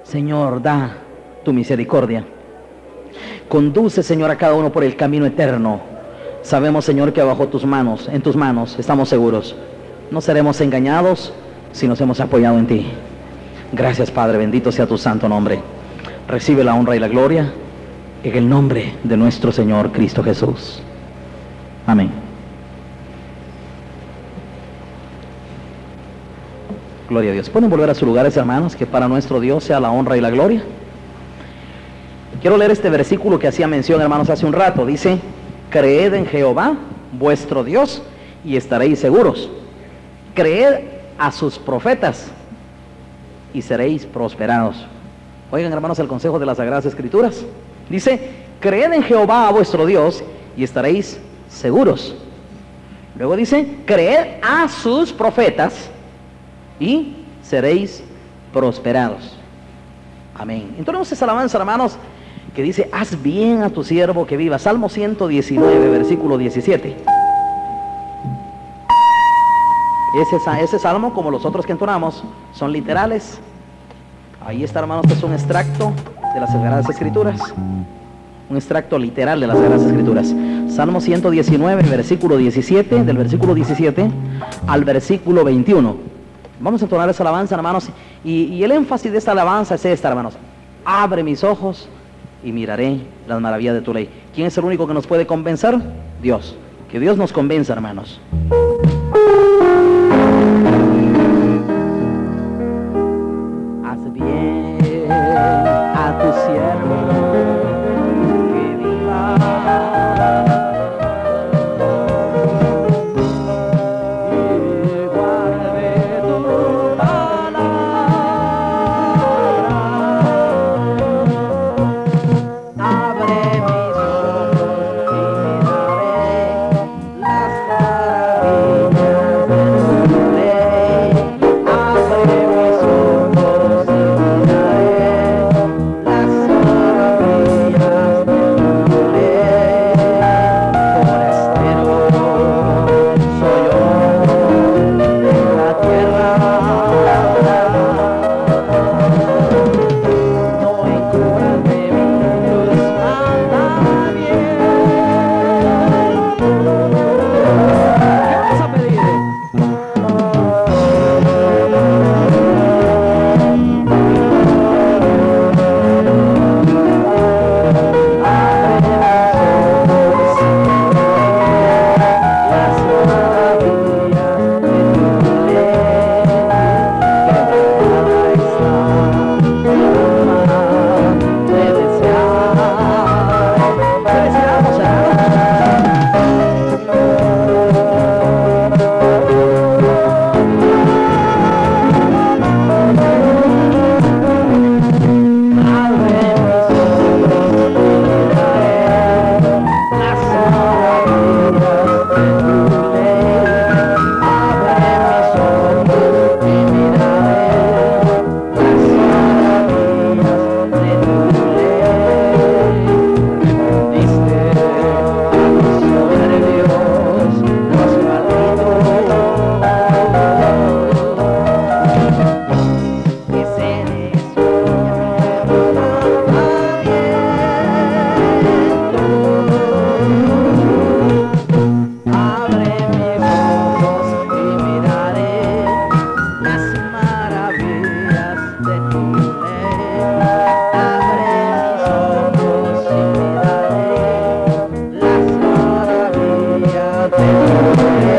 Señor, da tu misericordia. Conduce, Señor, a cada uno por el camino eterno. Sabemos, Señor, que bajo tus manos, en tus manos, estamos seguros. No seremos engañados si nos hemos apoyado en ti. Gracias, Padre. Bendito sea tu santo nombre. Recibe la honra y la gloria en el nombre de nuestro Señor Cristo Jesús. Amén. Gloria a Dios. ¿Pueden volver a sus lugares, hermanos? Que para nuestro Dios sea la honra y la gloria. Quiero leer este versículo que hacía mención, hermanos, hace un rato. Dice: creed en Jehová, vuestro Dios, y estaréis seguros. Creed a sus profetas, y seréis prosperados. Oigan, hermanos, el consejo de las Sagradas Escrituras. Dice: creed en Jehová, a vuestro Dios, y estaréis seguros. Luego dice: creed a sus profetas, y seréis prosperados. Amén. Entonces esa alabanza, hermanos, que dice, haz bien a tu siervo que viva. Salmo 119, versículo 17. Ese salmo, como los otros que entonamos, son literales. Ahí está, hermanos, que es un extracto de las Sagradas Escrituras. Un extracto literal de las Sagradas Escrituras. Salmo 119, versículo 17, del versículo 17 al versículo 21. Vamos a entonar esa alabanza, hermanos, y el énfasis de esta alabanza es esta, hermanos. Abre mis ojos y miraré las maravillas de tu ley. ¿Quién es el único que nos puede convencer? Dios. Que Dios nos convenza, hermanos. Haz bien a tu siervo que viva. Y guarde tu palabra. Abre mis ojos y miraré las maravillas de tu ley. Abre mis ojos y miraré las maravillas de tu ley. Forastero soy yo en la tierra. No encubras de mí tus mandamientos. ¿Qué vas a pedir? Abre mis ojos y miraré las maravillas de tu ley.